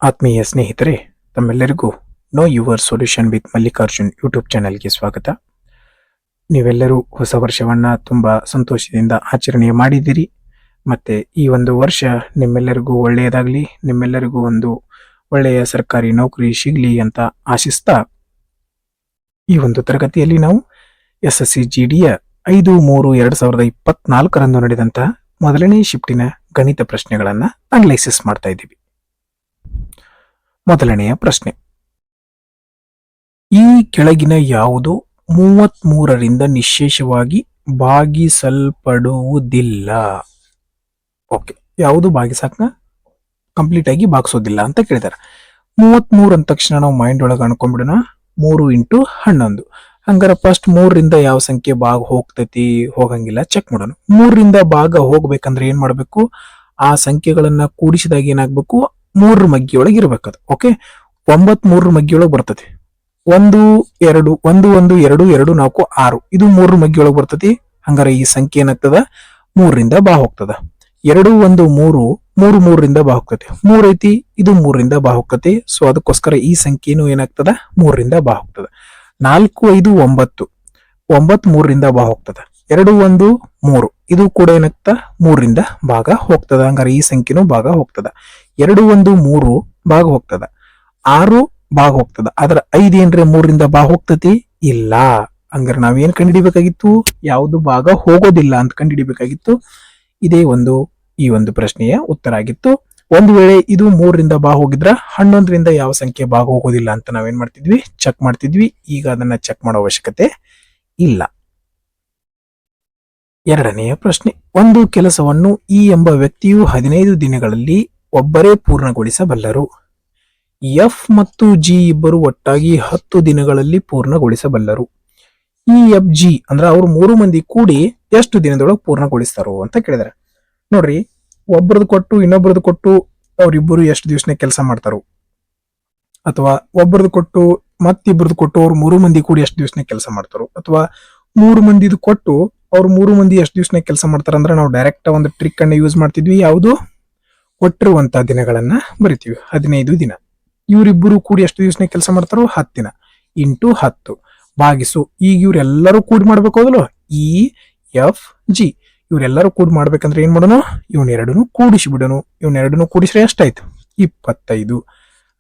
ಆತ್ಮೀಯ ಸ್ನೇಹಿತರೆ, ತಮ್ಮೆಲ್ಲರಿಗೂ know your solution with Mallikarjun YouTube ಚಾನೆಲ್ಗೆ ಸ್ವಾಗತ. ನೀವೆಲ್ಲರೂ ಹೊಸ ವರ್ಷವನ್ನ ತುಂಬಾ ಸಂತೋಷದಿಂದ ಆಚರಣೆ ಮಾಡಿದ್ದೀರಿ. ಮತ್ತೆ ಈ ಒಂದು ವರ್ಷ ನಿಮ್ಮೆಲ್ಲರಿಗೂ ಒಳ್ಳೆಯದಾಗಲಿ, ನಿಮ್ಮೆಲ್ಲರಿಗೂ ಒಂದು ಒಳ್ಳೆಯ ಸರ್ಕಾರಿ ನೌಕರಿ ಸಿಗಲಿ ಅಂತ ಆಶಿಸ್ತಾ, ಈ ಒಂದು ತರಗತಿಯಲ್ಲಿ ನಾವು SSC GDಯ 5/3/2024 ನಡೆದಂತಹ ಮೊದಲನೇ ಶಿಫ್ಟಿನ ಗಣಿತ ಪ್ರಶ್ನೆಗಳನ್ನ ಅನಲೈಸಿಸ್ ಮಾಡ್ತಾ ಇದ್ದೀವಿ. ಮೊದಲನೆಯ ಪ್ರಶ್ನೆ, ಈ ಕೆಳಗಿನ ಯಾವುದು 33ರಿಂದ ನಿಶ್ಶೇಷವಾಗಿ ಭಾಗಿಸಲ್ಪಡುವುದಿಲ್ಲ? ಓಕೆ, ಯಾವುದು ಭಾಗಿಸಾಕ ಕಂಪ್ಲೀಟ್ ಆಗಿ ಭಾಗಿಸೋದಿಲ್ಲ ಅಂತ ಕೇಳಿದಾರೆ. 33 ಅಂದ ತಕ್ಷಣ ನಾವು ಮೈಂಡ್ ಒಳಗೆ ಅನ್ಕೊಂಡ್ಬಿಡೋಣ 3 × 11. ಹಂಗಾರ ಫಸ್ಟ್ 3ರಿಂದ ಯಾವ ಸಂಖ್ಯೆ ಭಾಗ ಹೋಗ್ತೈತಿ, ಹೋಗಂಗಿಲ್ಲ, ಚೆಕ್ ಮಾಡೋಣ. 3ರಿಂದ ಭಾಗ ಹೋಗ್ಬೇಕಂದ್ರೆ ಏನ್ ಮಾಡ್ಬೇಕು? ಆ ಸಂಖ್ಯೆಗಳನ್ನ ಕೂಡಿಸಿದಾಗ ಏನಾಗ್ಬೇಕು? 3 ಮಗ್ಗಿಯೊಳಗೆ ಇರ್ಬೇಕದು. ಓಕೆ, 9 3 ಮಗ್ಗಿಯೊಳಗೆ ಬರ್ತದೆ. 1 2 1 1 2 2 4 6 ಇದು 3 ಮಗ್ಗಿಯೊಳಗೆ ಬರ್ತತಿ. ಹಂಗಾರ ಈ ಸಂಖ್ಯೆ ಏನಾಗ್ತದ? 3ರಿಂದ ಬಾ ಹೋಗ್ತದ. 2 1 3 3 3ರಿಂದ ಬಾ ಹೋಗ್ತತಿ. 3 ಐತಿ, ಇದು 3ರಿಂದ ಬಾ ಹೋಗ್ತತಿ. ಸೊ ಅದಕ್ಕೋಸ್ಕರ ಈ ಸಂಖ್ಯೆನೂ ಏನಾಗ್ತದ? 3ರಿಂದ ಬಾ ಹೋಗ್ತದ. 4 5 9 9 3ರಿಂದ ಬಾ ಹೋಗ್ತದ. 2 1 3 ಇದು ಕೂಡ ಏನಾಗ್ತದ? 3ರಿಂದ ಭಾಗ ಹೋಗ್ತದ. ಹಂಗಾರೆ ಈ ಸಂಖ್ಯೆನೂ ಭಾಗ ಹೋಗ್ತದ. 2 1 3 ಭಾಗ ಹೋಗ್ತದ. 6 ಭಾಗ ಹೋಗ್ತದ. ಆದ್ರ 5 ಏನ್ರೆ 3ರಿಂದ ಭಾಗ ಹೋಗ್ತತಿ? ಇಲ್ಲ. ಹಂಗಾರೆ ನಾವೇನ್ ಕಂಡುಹಿಡಿಬೇಕಾಗಿತ್ತು? ಯಾವುದು ಭಾಗ ಹೋಗೋದಿಲ್ಲ ಅಂತ ಕಂಡುಹಿಡಿಬೇಕಾಗಿತ್ತು. ಇದೇ ಈ ಒಂದು ಪ್ರಶ್ನೆಯ ಉತ್ತರ ಆಗಿತ್ತು. ಒಂದು ವೇಳೆ ಇದು 3ರಿಂದ ಭಾಗ ಹೋಗಿದ್ರ 11ರಿಂದ ಯಾವ ಸಂಖ್ಯೆ ಭಾಗ ಹೋಗೋದಿಲ್ಲ ಅಂತ ನಾವೇನ್ ಮಾಡ್ತಿದ್ವಿ? ಚೆಕ್ ಮಾಡ್ತಿದ್ವಿ. ಈಗ ಅದನ್ನ ಚೆಕ್ ಮಾಡೋ ಅವಶ್ಯಕತೆ ಇಲ್ಲ. ಎರಡನೆಯ ಪ್ರಶ್ನೆ, ಒಂದು ಕೆಲಸವನ್ನು ಇ ಎಂಬ ವ್ಯಕ್ತಿಯು 15 ದಿನಗಳಲ್ಲಿ ಒಬ್ಬರೇ ಪೂರ್ಣಗೊಳಿಸಬಲ್ಲರು. ಎಫ್ ಮತ್ತು ಜಿ ಇಬ್ಬರು ಒಟ್ಟಾಗಿ 10 ದಿನಗಳಲ್ಲಿ ಪೂರ್ಣಗೊಳಿಸಬಲ್ಲರು. EFG ಅಂದ್ರೆ ಅವ್ರು 3 ಮಂದಿ ಕೂಡಿ ಎಷ್ಟು ದಿನದೊಳಗೆ ಪೂರ್ಣಗೊಳಿಸ್ತಾರೋ ಅಂತ ಕೇಳಿದಾರೆ. ನೋಡ್ರಿ, ಒಬ್ಬರದು ಕೊಟ್ಟು ಇನ್ನೊಬ್ಬರದು ಕೊಟ್ಟು ಅವ್ರಿಬ್ಬರು ಎಷ್ಟು ದಿವಸನೇ ಕೆಲಸ ಮಾಡ್ತಾರೋ, ಅಥವಾ ಒಬ್ಬರದು ಕೊಟ್ಟು ಮತ್ತಿಬ್ಬರದು ಕೊಟ್ಟು ಅವ್ರು 3 ಮಂದಿ ಕೂಡಿ ಎಷ್ಟು ದಿವಸನೇ ಕೆಲಸ ಮಾಡ್ತಾರೋ, ಅಥವಾ 3 ಮಂದಿದು ಕೊಟ್ಟು ಅವ್ರು 3 ಮಂದಿ ಎಷ್ಟು ದಿವಸನೇ ಕೆಲಸ ಮಾಡ್ತಾರ ಅಂದ್ರೆ ನಾವು ಡೈರೆಕ್ಟ್ ಒಂದು ಟ್ರಿಕ್ ಅನ್ನ ಯೂಸ್ ಮಾಡ್ತಿದ್ವಿ. ಯಾವುದು? ಕೊಟ್ಟಿರುವಂತ ದಿನಗಳನ್ನ ಬರಿತೀವಿ. 15 ದಿನ. ಇವರಿಬ್ಬರು ಕೂಡಿ ಎಷ್ಟು ದಿವಸನೇ ಕೆಲಸ ಮಾಡ್ತಾರೋ? 10 ದಿನ ಇಂಟು 10 ಭಾಗಿಸು. ಈಗ ಇವ್ರೆಲ್ಲರೂ ಕೂಡಿ ಮಾಡ್ಬೇಕು ಹೌದಲ್ಲ? EFG ಇವ್ರೆಲ್ಲರೂ ಕೂಡಿ ಮಾಡ್ಬೇಕಂದ್ರೆ ಏನ್ ಮಾಡೋಣ? ಇವನ್ನೆರಡನ್ನು ಕೂಡಿಸಿ ಬಿಡೋಣ. ಇವನ್ನೆರಡನ್ನು ಕೂಡಿಸ್ರೆ ಎಷ್ಟಾಯ್ತು? 25.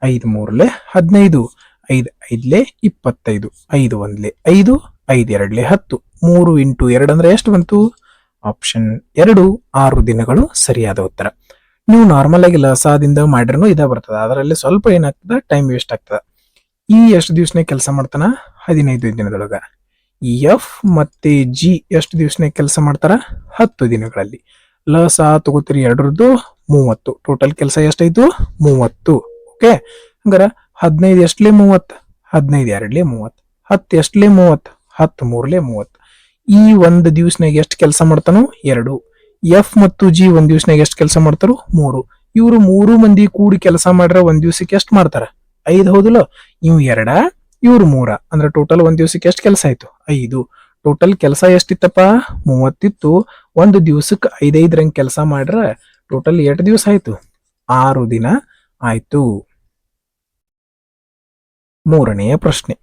5 3 15, 5 5 25, 5 1 5, 5 2 10. 3 × 2 ಅಂದ್ರೆ ಎಷ್ಟು ಬಂತು? ಆಪ್ಷನ್ 2 6 ದಿನಗಳು ಸರಿಯಾದ ಉತ್ತರ. ನೀವು ನಾರ್ಮಲ್ ಆಗಿ ಲಸಾದಿಂದ ಮಾಡ್ರೂ ಇದ ಬರ್ತದ. ಅದರಲ್ಲಿ ಸ್ವಲ್ಪ ಏನಾಗ್ತದ? ಟೈಮ್ ವೇಸ್ಟ್ ಆಗ್ತದ. ಈ ಎಷ್ಟು ದಿವಸನೇ ಕೆಲಸ ಮಾಡ್ತಾನ? 15 ದಿನದೊಳಗ. ಎಫ್ ಮತ್ತೆ ಜಿ ಎಷ್ಟು ದಿವಸನೇ ಕೆಲಸ ಮಾಡ್ತಾರ? 10 ದಿನಗಳಲ್ಲಿ. ಲಸ ತಗೋತೀರಿ ಎರಡರದ್ದು 30. ಟೋಟಲ್ ಕೆಲಸ ಎಷ್ಟಾಯ್ತು? 30. ಓಕೆ, ಹಂಗಾರ 15 ಎಷ್ಟಲೇ 30, 15 2 30, 10 ಎಷ್ಟಲೇ 30, 10 3 30. ಈ ಒಂದು ದಿವಸನಾಗ ಎಷ್ಟು ಕೆಲಸ ಮಾಡ್ತಾನೋ? 2. ಎಫ್ ಮತ್ತು ಜಿ ಒಂದ್ ದಿವಸನಾಗ ಎಷ್ಟು ಕೆಲಸ ಮಾಡ್ತಾರೋ? 3. ಇವ್ರು 3 ಮಂದಿ ಕೂಡಿ ಕೆಲಸ ಮಾಡ್ರ ಒಂದ್ ದಿವ್ಸಕ್ಕೆ ಎಷ್ಟು ಮಾಡ್ತಾರ? 5 ಹೌದಲ್ಲ? ಇವ್ 2, ಇವ್ರು 3 ಅಂದ್ರೆ ಟೋಟಲ್ ಒಂದ್ ದಿವ್ಸಕ್ಕೆ ಎಷ್ಟು ಕೆಲಸ ಆಯ್ತು? 5. ಟೋಟಲ್ ಕೆಲಸ ಎಷ್ಟಿತ್ತಪ್ಪ? 30 ಇತ್ತು. ಒಂದು ದಿವ್ಸಕ್ಕೆ 5 ರಂಗ್ ಕೆಲಸ ಮಾಡ್ರ ಟೋಟಲ್ ಎಷ್ಟು ದಿವಸ ಆಯ್ತು? 6 ದಿನ ಆಯ್ತು. ಮೂರನೆಯ ಪ್ರಶ್ನೆ,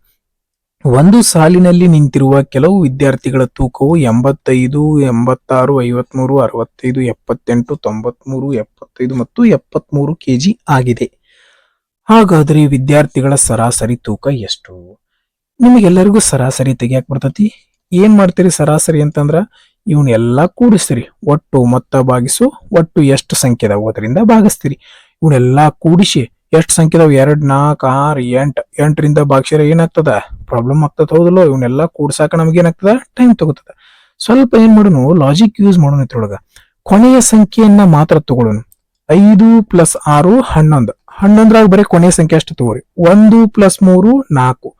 ಒಂದು ಸಾಲಿನಲ್ಲಿ ನಿಂತಿರುವ ಕೆಲವು ವಿದ್ಯಾರ್ಥಿಗಳ ತೂಕವು 85, 86, 53, 65, 78, 93, 75 ಮತ್ತು 73 kg ಆಗಿದೆ. ಹಾಗಾದ್ರೆ ವಿದ್ಯಾರ್ಥಿಗಳ ಸರಾಸರಿ ತೂಕ ಎಷ್ಟು? ನಿಮಗೆಲ್ಲರಿಗೂ ಸರಾಸರಿ ತೆಗಿಯಾಕ ಬರ್ತತಿ. ಏನ್ ಮಾಡ್ತೀರಿ ಸರಾಸರಿ ಅಂತಂದ್ರ ಇವನ್ನೆಲ್ಲಾ ಕೂಡಿಸ್ತೀರಿ. ಒಟ್ಟು ಮೊತ್ತ ಭಾಗಿಸು ಒಟ್ಟು ಎಷ್ಟು ಸಂಖ್ಯೆ ಅದಾವ ಅದರಿಂದ ಭಾಗಿಸ್ತೀರಿ. ಇವನ್ನೆಲ್ಲಾ ಕೂಡಿಸಿ ಎಷ್ಟು ಸಂಖ್ಯೆ ಅದಾವ? 2 4 6 8 8ರಿಂದ ಭಾಗಿಸಿರ ಏನಾಗ್ತದ? ಪ್ರಾಬ್ಲಮ್ ಆಗ್ತದ ಹೌದಲ್ಲ? ಇವನ್ನೆಲ್ಲಾ ಕೂಡ್ಸಾಕ ನಮ್ಗೆ ಏನಾಗ್ತದ? ಟೈಮ್ ತಗೋತದ. ಸ್ವಲ್ಪ ಏನ್ ಮಾಡೋಣ? ಲಾಜಿಕ್ ಯೂಸ್ ಮಾಡೋಣ. ಇದ್ರೊಳಗ ಕೊನೆಯ ಸಂಖ್ಯೆಯನ್ನ ಮಾತ್ರ ತಗೊಳ್ಳೋಣ. 5 + 6 11. 11ರಾಗ ಬರೀ ಕೊನೆಯ ಸಂಖ್ಯೆ ಅಷ್ಟು ತಗೋರಿ. 1 + 3 4,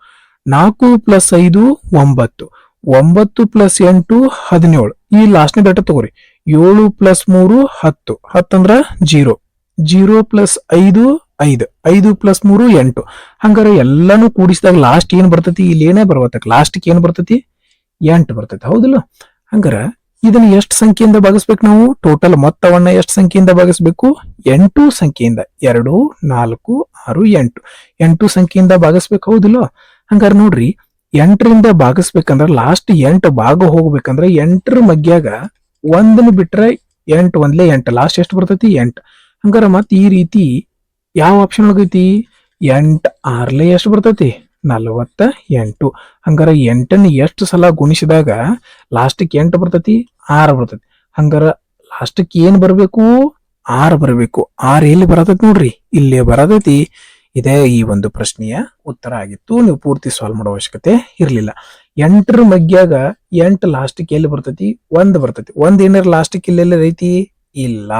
4 + 5 9, 9 + 8 17. ಈ ಲಾಸ್ಟ್ನೇ ಡಾಟ ತಗೋರಿ. 7 + 3 10, 10 ಅಂದ್ರ 0, 0 + 5 5, 5 + 3 8. ಹಂಗಾರೆ ಎಲ್ಲಾನು ಕೂಡಿಸಿದಾಗ ಲಾಸ್ಟ್ ಏನ್ ಬರ್ತತಿ? ಇಲ್ಲಿ ಏನೇ ಬರ್ಬತ್ತ ಲಾಸ್ಟ್ಗೆ ಏನ್ ಬರ್ತತಿ? 8 ಬರ್ತೈತಿ ಹೌದಿಲ್ಲ? ಹಂಗಾರ ಇದನ್ನ ಎಷ್ಟು ಸಂಖ್ಯೆಯಿಂದ ಭಾಗಿಸ್ಬೇಕು ನಾವು? ಟೋಟಲ್ ಮೊತ್ತವನ್ನ ಎಷ್ಟು ಸಂಖ್ಯೆಯಿಂದ ಭಾಗಿಸ್ಬೇಕು? 8 ಸಂಖ್ಯೆಯಿಂದ. 2, 4, 6, 8 8 ಸಂಖ್ಯೆಯಿಂದ ಭಾಗಿಸ್ಬೇಕು, ಹೌದಿಲ್ಲ? ಹಂಗಾರೆ ನೋಡ್ರಿ, 8ರಿಂದ ಭಾಗಿಸ್ಬೇಕಂದ್ರ ಲಾಸ್ಟ್ 8 ಭಾಗ ಹೋಗ್ಬೇಕಂದ್ರ 8ರ ಮಗ್ಯಾಗ 1 ಬಿಟ್ರೆ 8 ಒಂದ್ಲೆ 8, ಲಾಸ್ಟ್ ಎಷ್ಟು ಬರ್ತೈತಿ? 8. ಹಂಗಾರ ಮತ್ ಈ ರೀತಿ ಯಾವ ಆಪ್ಷನ್ ಒಳಗೈತಿ? 8 6ಲೆ ಎಷ್ಟು ಬರ್ತೈತಿ? 48. ಹಂಗಾರ 8ನ ಎಷ್ಟು ಸಲ ಗುಣಿಸಿದಾಗ ಲಾಸ್ಟಿಗೆ 8 ಬರ್ತೈತಿ? 6 ಬರ್ತೈತಿ. ಹಂಗಾರ ಲಾಸ್ಟಿಗೆ ಏನ್ ಬರ್ಬೇಕು? 6 ಬರ್ಬೇಕು. 6 ಎಲ್ಲಿ ಬರತೈತಿ ನೋಡ್ರಿ, ಇಲ್ಲೇ ಬರತೈತಿ. ಇದೇ ಈ ಒಂದು ಪ್ರಶ್ನೆಯ ಉತ್ತರ ಆಗಿತ್ತು. ನೀವು ಪೂರ್ತಿ ಸಾಲ್ವ್ ಮಾಡೋ ಅವಶ್ಯಕತೆ ಇರ್ಲಿಲ್ಲ. 8ರ ಮಗ್ಯಾಗ 8 ಲಾಸ್ಟಿಗೆ ಎಲ್ಲಿ ಬರ್ತೈತಿ? 1 ಬರ್ತೈತಿ. 1 ಏನಾರ ಲಾಸ್ಟಿಗೆ ಇಲ್ಲೆಲ್ಲ ಐತಿ? ಇಲ್ಲ.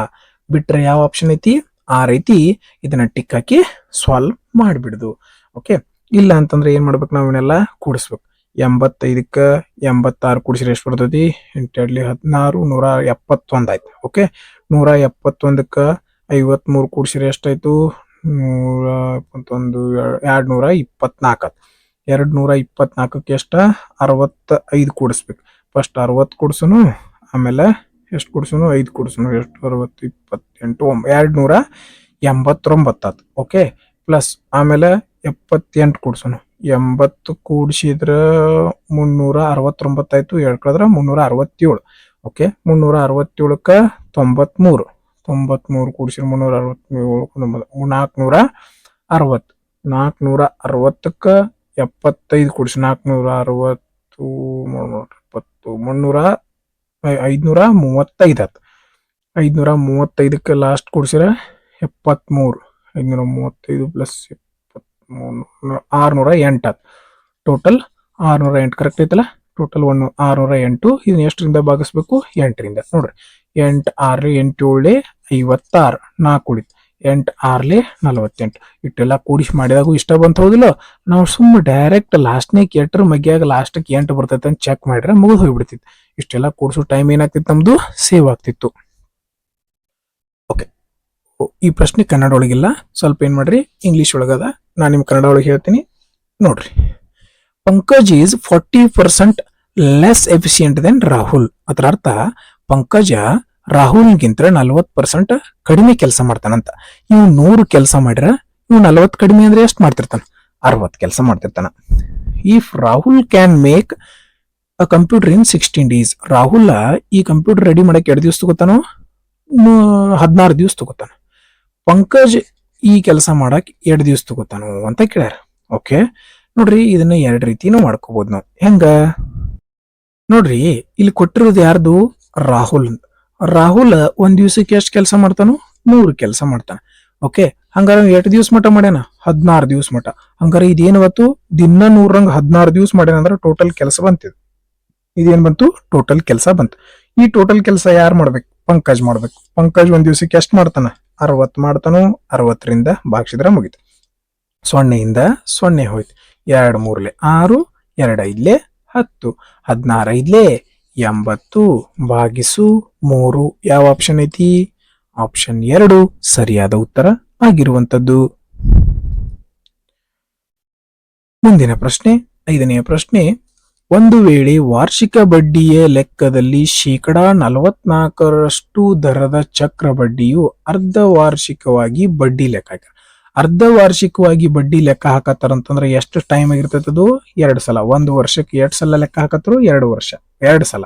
ಬಿಟ್ರೆ ಯಾವ ಆಪ್ಷನ್ ಐತಿ? 6 ಐತಿ. ಇದನ್ನ ಟಿಕ್ ಹಾಕಿ ಸಾಲ್ವ್ ಮಾಡಿಬಿಡುದು. ಓಕೆ, ಇಲ್ಲ ಅಂತಂದ್ರೆ ಏನ್ ಮಾಡ್ಬೇಕು? ನಾವು ಇವನ್ನೆಲ್ಲ ಕೂಡಿಸ್ಬೇಕು. 85ಕ್ಕೆ 86 ಕೂಡಿಸಿದ್ರೆ ಎಷ್ಟು ಬರ್ತೈತಿ? 8 16 171 ಆಯ್ತು. ಓಕೆ, 171ಕ್ಕೆ 53 ಕೂಡಿಸಿದ್ರೆ ಎಷ್ಟಾಯ್ತು? 171 224. 224ಕ್ಕೆ ಎಷ್ಟ? 65 ಕೂಡಿಸ್ಬೇಕು. ಫಸ್ಟ್ 60 ಕೂಡ್ಸುನು, ಆಮೇಲೆ ಎಷ್ಟು ಕೂಡ್ಸುನು? 5 ಕೂಡ್ಸುನು. ಎಷ್ಟು? 60 28 289 ಆಯ್ತು. ಓಕೆ, ಪ್ಲಸ್ ಆಮೇಲೆ 78 ಕೂಡ್ಸುನು. 80 ಕೂಡಿಸಿದ್ರ 369 ಆಯ್ತು. 7 ಕಳೆದ್ರ 367. ಓಕೆ, 367ಕ್ಕೆ 93. 93 ಕೂಡಿಸಿದ್ರೆ 367 460. 460ಕ್ಕೆ 75 ಕೂಡಿಸಿ 460 535 ಆಯ್ತು. 535ಕ್ಕೆ ಲಾಸ್ಟ್ ಕೂಡಿಸಿದ್ರೆ 73. 535 ಪ್ಲಸ್ 608 ಆಯ್ತು. ಟೋಟಲ್ 608 ಕರೆಕ್ಟ್ ಐತಲ್ಲ? ಟೋಟಲ್ 608. ಇದನ್ನ ಎಷ್ಟರಿಂದ ಭಾಗಿಸ್ಬೇಕು? 8ರಿಂದ. ನೋಡ್ರಿ, 8 6 8 7 56. 4 ಉಳಿತು. 8 6 48. ಇಟ್ಟೆಲ್ಲ ಕೂಡಿಸಿ ಮಾಡಿದಾಗೂ ಇಷ್ಟ ಬಂತ, ಹೌದಿಲ್ಲ? ನಾವು ಸುಮ್ಮನೆ ಡೈರೆಕ್ಟ್ ಲಾಸ್ಟ್ನೇ 8ರ ಮಗ್ಯಾಗ ಲಾಸ್ಟ್ಗೆ 8 ಬರ್ತೈತೆ ಅಂತ ಚೆಕ್ ಮಾಡಿದ್ರೆ ಮುಗಿದು ಹೋಗ್ಬಿಡ್ತಿತ್ತು. ಇಷ್ಟೆಲ್ಲ ಕೂಡಿಸೋ ಟೈಮ್ ಏನಾಗ್ತಿತ್ತು? ನಮ್ದು ಸೇವ್ ಆಗ್ತಿತ್ತು. ಓಕೆ, ಈ ಪ್ರಶ್ನೆ ಕನ್ನಡ ಒಳಗಿಲ್ಲ, ಸ್ವಲ್ಪ ಏನ್ ಮಾಡ್ರಿ ಇಂಗ್ಲಿಷ್ ಒಳಗದ. ನಾನು ನಿಮ್ ಕನ್ನಡ ಒಳಗೆ ಹೇಳ್ತೀನಿ, ನೋಡ್ರಿ. Pankaj is 40% less efficient than Rahul. ಅದರ ಅರ್ಥ ಪಂಕಜ ರಾಹುಲ್ಗಿಂತ 40% ಕಡಿಮೆ ಕೆಲಸ ಮಾಡ್ತಾನಂತ. ಇವ್ 100 ಕೆಲಸ ಮಾಡ್ರ ಇವ್ 40 ಕಡಿಮೆ ಅಂದ್ರೆ ಎಷ್ಟು ಮಾಡ್ತಿರ್ತಾನ? 60 ಕೆಲಸ ಮಾಡ್ತಿರ್ತಾನ. If Rahul can make a computer in 16 days. Rahul ಈ ಕಂಪ್ಯೂಟರ್ ರೆಡಿ ಮಾಡಕ್ 2 ದಿವಸ ತಗೋತಾನೋ? 16 ದಿವಸ ತಗೋತಾನ. ಪಂಕಜ್ ಈ ಕೆಲಸ ಮಾಡಕ್ 2 ದಿವಸ ತಗೋತಾನೋ ಅಂತ ಕೇಳ್ಯಾರ. ಓಕೆ, ನೋಡ್ರಿ, ಇದನ್ನ 2 ರೀತಿನೂ ಮಾಡ್ಕೋಬಹುದು ನಾವು. ಹೆಂಗ ನೋಡ್ರಿ, ಇಲ್ಲಿ ಕೊಟ್ಟಿರೋದು ಯಾರ್ದು? ರಾಹುಲ್. ರಾಹುಲ್ 1 ದಿವಸಕ್ಕೆ ಎಷ್ಟು ಕೆಲಸ ಮಾಡ್ತಾನೋ? 100 ಕೆಲಸ ಮಾಡ್ತಾನ. ಓಕೆ, ಹಂಗಾರ 8 ದಿವಸ ಮಟ ಮಾಡ್ಯಾನ? 16 ದಿವಸ ಮಟ. ಹಂಗಾರ ಇದೇನ್ ಬಂತು? ದಿನ 100 16 ದಿವಸ ಮಾಡ್ಯಾನ ಅಂದ್ರೆ ಟೋಟಲ್ ಕೆಲಸ ಬಂತಿದ್. ಇದೇನ್ ಬಂತು? ಟೋಟಲ್ ಕೆಲಸ ಬಂತು. ಈ ಟೋಟಲ್ ಕೆಲಸ ಯಾರು ಮಾಡ್ಬೇಕು? ಪಂಕಜ್ ಮಾಡ್ಬೇಕು. ಪಂಕಜ್ 1 ದಿವಸಕ್ಕೆ ಎಷ್ಟು ಮಾಡ್ತಾನ? 60 ಮಾಡ್ತಾನೋ? 60ರಿಂದ ಭಾಗಿಸಿದ್ರೆ ಮುಗಿತು. 0ಯಿಂದ 0 ಹೋಯ್ತು. 2 3 6, 2 5 10, 16 5 80 ಭಾಗಿಸು 3. ಯಾವ ಆಪ್ಷನ್ ಐತಿ? ಆಪ್ಷನ್ 2 ಸರಿಯಾದ ಉತ್ತರ ಆಗಿರುವಂತದ್ದು. ಮುಂದಿನ ಪ್ರಶ್ನೆ, 5ನೆಯ ಪ್ರಶ್ನೆ. ಒಂದು ವೇಳೆ ವಾರ್ಷಿಕ ಬಡ್ಡಿಯ ಲೆಕ್ಕದಲ್ಲಿ 44% ದರದ ಚಕ್ರ ಬಡ್ಡಿಯು ಅರ್ಧ ವಾರ್ಷಿಕವಾಗಿ ಬಡ್ಡಿ ಲೆಕ್ಕ ಹಾಕ. ಅರ್ಧ ವಾರ್ಷಿಕವಾಗಿ ಬಡ್ಡಿ ಲೆಕ್ಕ ಹಾಕತ್ತಾರಂತಂದ್ರೆ ಎಷ್ಟು ಟೈಮ್ ಆಗಿರ್ತೈತೆ? ಅದು 2 ಸಲ. 1 ವರ್ಷಕ್ಕೆ 2 ಸಲ ಲೆಕ್ಕ ಹಾಕತ್ತರು, 2 ವರ್ಷ 2 ಸಲ.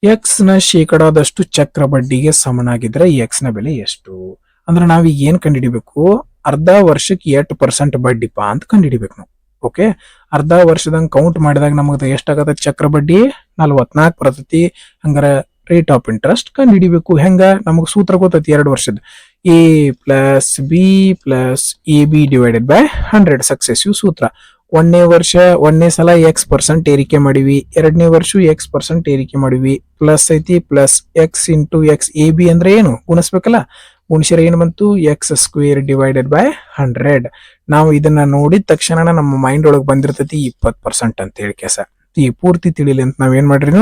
ಎಕ್ಸ್ ನ ಶೇಕಡಾದಷ್ಟು ಚಕ್ರ ಬಡ್ಡಿಗೆ ಸಮನಾಗಿದ್ರೆ ಎಕ್ಸ್ ನ ಬೆಲೆ ಎಷ್ಟು? ಅಂದ್ರೆ ನಾವೀಗ ಏನ್ ಕಂಡುಹಿಡಿಬೇಕು? ಅರ್ಧ ವರ್ಷಕ್ಕೆ 8% ಬಡ್ಡಿಪಾ ಅಂತ ಕಂಡುಹಿಡಿಬೇಕು ನಾವು. ಓಕೆ, ಅರ್ಧ ವರ್ಷದಂಗ ಕೌಂಟ್ ಮಾಡಿದಾಗ ನಮಗೆ ಎಷ್ಟಾಗತ್ತೆ? ಚಕ್ರ ಬಡ್ಡಿ 44 ಬರ್ತೈತಿ. ಹಂಗಾರ ರೇಟ್ ಆಫ್ ಇಂಟ್ರೆಸ್ಟ್ ಕಂಡು ಹಿಡಿಬೇಕು. ಹೆಂಗ? ನಮಗ್ ಸೂತ್ರ ಗೊತ್ತೈತಿ 2 ವರ್ಷದ. A plus B plus A B divided by 100 successive ಸೂತ್ರ. 1ನೇ ವರ್ಷ 1ನೇ ಸಲ X% ಏರಿಕೆ ಮಾಡಿವಿ, 2ನೇ ವರ್ಷ X% ಏರಿಕೆ ಮಾಡಿವಿ. ಪ್ಲಸ್ ಐತಿ, plus X into X. A B ಅಂದ್ರೆ ಏನು? ಗುಣಿಸ್ಬೇಕಲ್ಲ. ಗುಣಿಸಿರ ಏನ್ ಬಂತು? X² divided by 100. ನಾವು ಇದನ್ನ ನೋಡಿದ ತಕ್ಷಣ ನಮ್ಮ ಮೈಂಡ್ ಒಳಗೆ ಬಂದಿರ್ತೈತಿ 20% ಅಂತ ಹೇಳಿ ಕೆಸ. ಈ ಪೂರ್ತಿ ತಿಳಿಲಿ ಅಂತ ನಾವ್ ಏನ್ ಮಾಡ್ರಿ,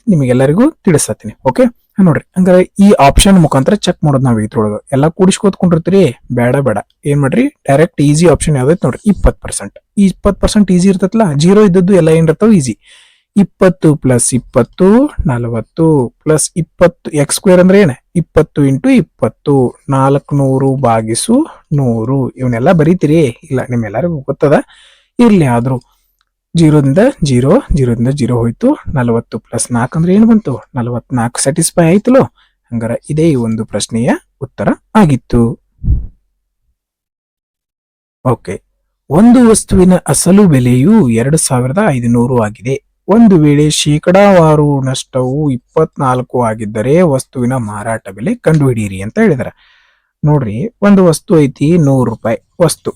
ನಿಮಗೆಲ್ಲರಿಗೂ ತಿಳಿಸತ್ತೀನಿ. ಓಕೆ, ನೋಡ್ರಿ, ಹಂಗಾರೆ ಈ ಆಪ್ಷನ್ ಮುಖಾಂತರ ಚೆಕ್ ಮಾಡೋದು ನಾವ್ ಇದ್ರೊಳಗ. ಎಲ್ಲಾ ಕೂಡಿಸ್ಕೋತ್ಕೊಂಡಿರ್ತೀರಿ, ಬೇಡ ಬೇಡ. ಏನ್ ಮಾಡ್ರಿ, ಡೈರೆಕ್ಟ್ ಈಸಿ ಆಪ್ಷನ್ ಯಾವ್ದೈತಿ ನೋಡ್ರಿ, 20%. ಈ 20% ಈಸಿ ಇರ್ತೈತಲ್ಲ, 0 ಇದ್ದದ್ದು ಎಲ್ಲ ಏನ್ ಇರ್ತಾವ easy. 20 plus 20 40 plus 20 X square ಅಂದ್ರೆ ಏನ 20 ಇಂಟು 20 400 ಭಾಗಿಸು 100 ಇವನ್ನೆಲ್ಲ ಬರೀತೀರಿ ಇಲ್ಲ ನಿಮ್ಮೆಲ್ಲರಿಗೂ ಗೊತ್ತದ ಇರ್ಲಿ ಆದ್ರೂ ಜೀರೋದಿಂದ ಜೀರೋ ಹೋಯ್ತು 40 ಪ್ಲಸ್ 4 ಅಂದ್ರೆ ಏನು ಬಂತು 44 ಸ್ಯಾಟಿಸ್ಫೈ ಆಯ್ತಲೋ ಹಂಗಾರ ಇದೇ ಈ ಒಂದು ಪ್ರಶ್ನೆಯ ಉತ್ತರ ಆಗಿತ್ತು. ಓಕೆ, ಒಂದು ವಸ್ತುವಿನ ಅಸಲು ಬೆಲೆಯು 2500 ಆಗಿದೆ. ಒಂದು ವೇಳೆ ಶೇಕಡಾವಾರು ನಷ್ಟವು 24 ಆಗಿದ್ದರೆ ವಸ್ತುವಿನ ಮಾರಾಟ ಬೆಲೆ ಕಂಡುಹಿಡಿಯಿರಿ ಅಂತ ಹೇಳಿದಾರೆ. ನೋಡ್ರಿ, ಒಂದು ವಸ್ತು ಐತಿ 100 ರೂಪಾಯಿ ವಸ್ತು.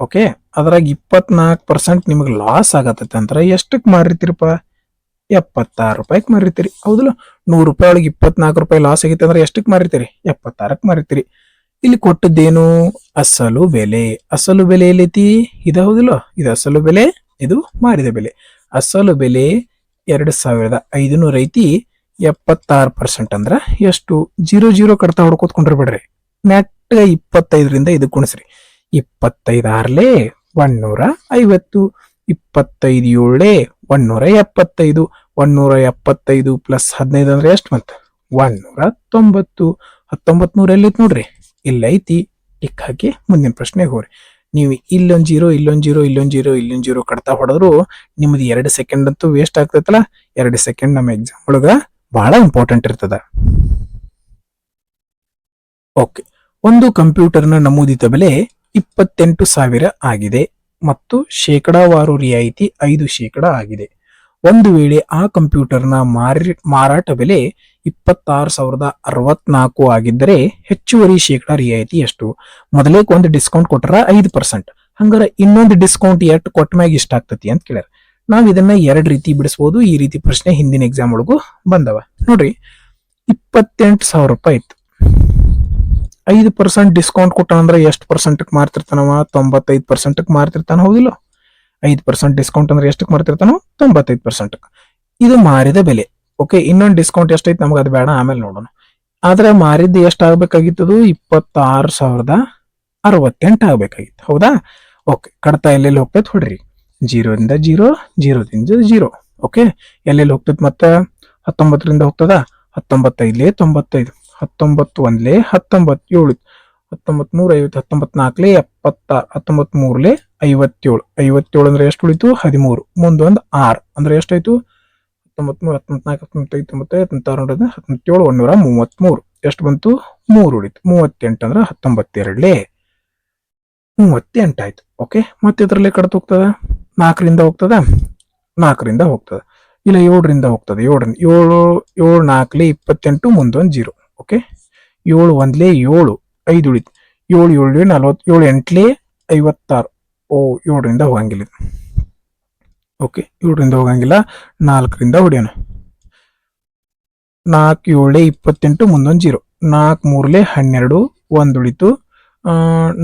ಓಕೆ, ಅದ್ರಾಗ 24% ನಿಮಗೆ ಲಾಸ್ ಆಗತ್ತೈತೆ ಅಂದ್ರೆ ಎಷ್ಟಕ್ಕೆ ಮಾರಿರ್ತೀರಪ್ಪ 76 ರೂಪಾಯಿಗೆ ಮಾರಿರ್ತೀರಿ. ಹೌದಲ್ಲ, 100 ರೂಪಾಯಿ ಒಳಗೆ 24 ರೂಪಾಯಿ ಲಾಸ್ ಆಗೈತೆ ಅಂದ್ರೆ ಎಷ್ಟಕ್ಕೆ ಮಾರಿರ್ತೀರಿ 76ಕ್ಕೆ ಮಾರಿರ್ತೀರಿ. ಇಲ್ಲಿ ಕೊಟ್ಟದ್ದೇನು ಅಸಲು ಬೆಲೆ. ಅಸಲು ಬೆಲೆ ಎಲ್ಲೈತಿ ಇದು, ಹೌದಿಲ್ಲ, ಇದು ಅಸಲು ಬೆಲೆ, ಇದು ಮಾರಿದ ಬೆಲೆ. ಅಸಲು ಬೆಲೆ 2500 ಐತಿ. 76% ಅಂದ್ರ ಎಷ್ಟು 00 ಕಡ್ತಾ ಹೊಡ್ಕೋತ್ಕೊಂಡ್ರಿ ಬಿಡ್ರಿ. ನೆಟ್ 25ರಿಂದ ಇದು ಗುಣಿಸ್ರಿ. 25 150, 25 175, 175 ಪ್ಲಸ್ 15 ಅಂದ್ರೆ ಎಷ್ಟು ಬಂತು 190. 1900 ಎಲ್ಲಿತ್ತು ನೋಡ್ರಿ, ಇಲ್ಲ ಐತಿ. ಟಿಕ್ ಹಾಕಿ ಮುಂದಿನ ಪ್ರಶ್ನೆಗೆ ಹೋಗ್ರಿ. ನೀವು ಇಲ್ಲೊಂದ್ ಜೀರೋ ಇಲ್ಲೊಂದ್ ಜೀರೋ ಇಲ್ಲೊಂದ್ ಜೀರೋ ಇಲ್ಲೊಂದ್ ಜೀರೋ ಕಡ್ತಾ ಹೊಡೆದ್ರು ನಿಮ್ದು 2 ಸೆಕೆಂಡ್ ಅಂತೂ ವೇಸ್ಟ್ ಆಗ್ತೈತಲ್ಲ. 2 ಸೆಕೆಂಡ್ ನಮ್ಮ ಎಕ್ಸಾಮ್ ಒಳಗ ಬಹಳ ಇಂಪಾರ್ಟೆಂಟ್ ಇರ್ತದ. ಓಕೆ, ಒಂದು ಕಂಪ್ಯೂಟರ್ನ ನಮೂದಿತ ಬೆಲೆ 28,000 ಆಗಿದೆ ಮತ್ತು ಶೇಕಡಾವಾರು ರಿಯಾಯಿತಿ 5% ಆಗಿದೆ. ಒಂದು ವೇಳೆ ಆ ಕಂಪ್ಯೂಟರ್ನ ಮಾರಾಟ ಬೆಲೆ 26,064 ಆಗಿದ್ದರೆ ಹೆಚ್ಚುವರಿ ಶೇಕಡಾ ರಿಯಾಯಿತಿ ಎಷ್ಟು? ಮೊದಲೇ ಒಂದು ಡಿಸ್ಕೌಂಟ್ ಕೊಟ್ಟರ 5%, ಹಂಗಾರ ಇನ್ನೊಂದು ಡಿಸ್ಕೌಂಟ್ ಎಷ್ಟು ಕೊಟ್ಟ ಮ್ಯಾಗ ಇಷ್ಟ ಆಗ್ತತಿ ಅಂತ ಕೇಳ್ಯಾರ. ನಾವ್ ಇದನ್ನ 2 ರೀತಿ ಬಿಡಿಸಬಹುದು. ಈ ರೀತಿ ಪ್ರಶ್ನೆ ಹಿಂದಿನ ಎಕ್ಸಾಮ್ ಒಳಗೂ ಬಂದವ. ನೋಡ್ರಿ, 28,000 ರೂಪಾಯಿ ಇತ್ತು. 5% ಡಿಸ್ಕೌಂಟ್ ಕೊಟ್ಟಾನಂದ್ರೆ ಎಷ್ಟು ಪರ್ಸೆಂಟ್ ಮಾರ್ತಿರ್ತಾನವ 95% ಮಾರ್ತಿರ್ತಾನ, ಹೌದಿಲ್ಲ. 5% ಡಿಸ್ಕೌಂಟ್ ಅಂದ್ರೆ ಎಷ್ಟಕ್ಕೆ ಮಾರ್ತಿರ್ತಾನೋ 95%. ಇದು ಮಾರಿದ ಬೆಲೆ. ಓಕೆ, ಇನ್ನೊಂದು ಡಿಸ್ಕೌಂಟ್ ಎಷ್ಟೈತಿ ನಮ್ಗೆ ಅದು ಬೇಡ, ಆಮೇಲೆ ನೋಡೋಣ. ಆದ್ರೆ ಮಾರಿದ್ದು ಎಷ್ಟು ಆಗ್ಬೇಕಾಗಿತ್ತು 26,068 ಆಗ್ಬೇಕಾಗಿತ್ತು, ಹೌದಾ. ಓಕೆ, ಕಡ್ತಾ ಎಲ್ಲೆಲ್ಲಿ ಹೋಗ್ತೈತೆ ಹೊಡ್ರಿ. 0ರಿಂದ 0, 0ದಿಂದ 0. ಓಕೆ, ಎಲ್ಲೆಲ್ಲಿ ಹೋಗ್ತೈತಿ ಮತ್ತೆ 19ರಿಂದ ಹೋಗ್ತದ. 19 95, 19 1 19 7, 19 3 50, 19 4 70, 19 3 57 57 ಅಂದ್ರೆ ಎಷ್ಟು ಉಳಿತು 13. ಮುಂದೊಂದು 6 ಅಂದ್ರೆ ಎಷ್ಟಾಯ್ತು 19 3 19 4 95 96 17 133. ಎಷ್ಟು ಬಂತು 3 ಉಳಿತು. 38 ಅಂದ್ರೆ 19 38 ಆಯ್ತು. ಓಕೆ, ಮತ್ತೆ ಇದರಲ್ಲೇ ಕಡ್ತ ಹೋಗ್ತದ. 4ರಿಂದ ಹೋಗ್ತದ, 4ರಿಂದ ಹೋಗ್ತದ, ಇಲ್ಲ 7ರಿಂದ ಹೋಗ್ತದೆ. 7 4 28, ಮುಂದೊಂದು 0. ಓಕೆ, 7 1 7, 5 ಉಳಿತು. 7 7 40, 7 8 56. ಓ, 7ರಿಂದ ಹೋಗಂಗಿಲ್ಲ. ಓಕೆ, 7ರಿಂದ ಹೋಗಂಗಿಲ್ಲ. 4ರಿಂದ ಹೊಡಿಯೋಣ. 4 7 28, ಮುಂದೊಂದು 0. 4 3 12, 1 ಉಳಿತು.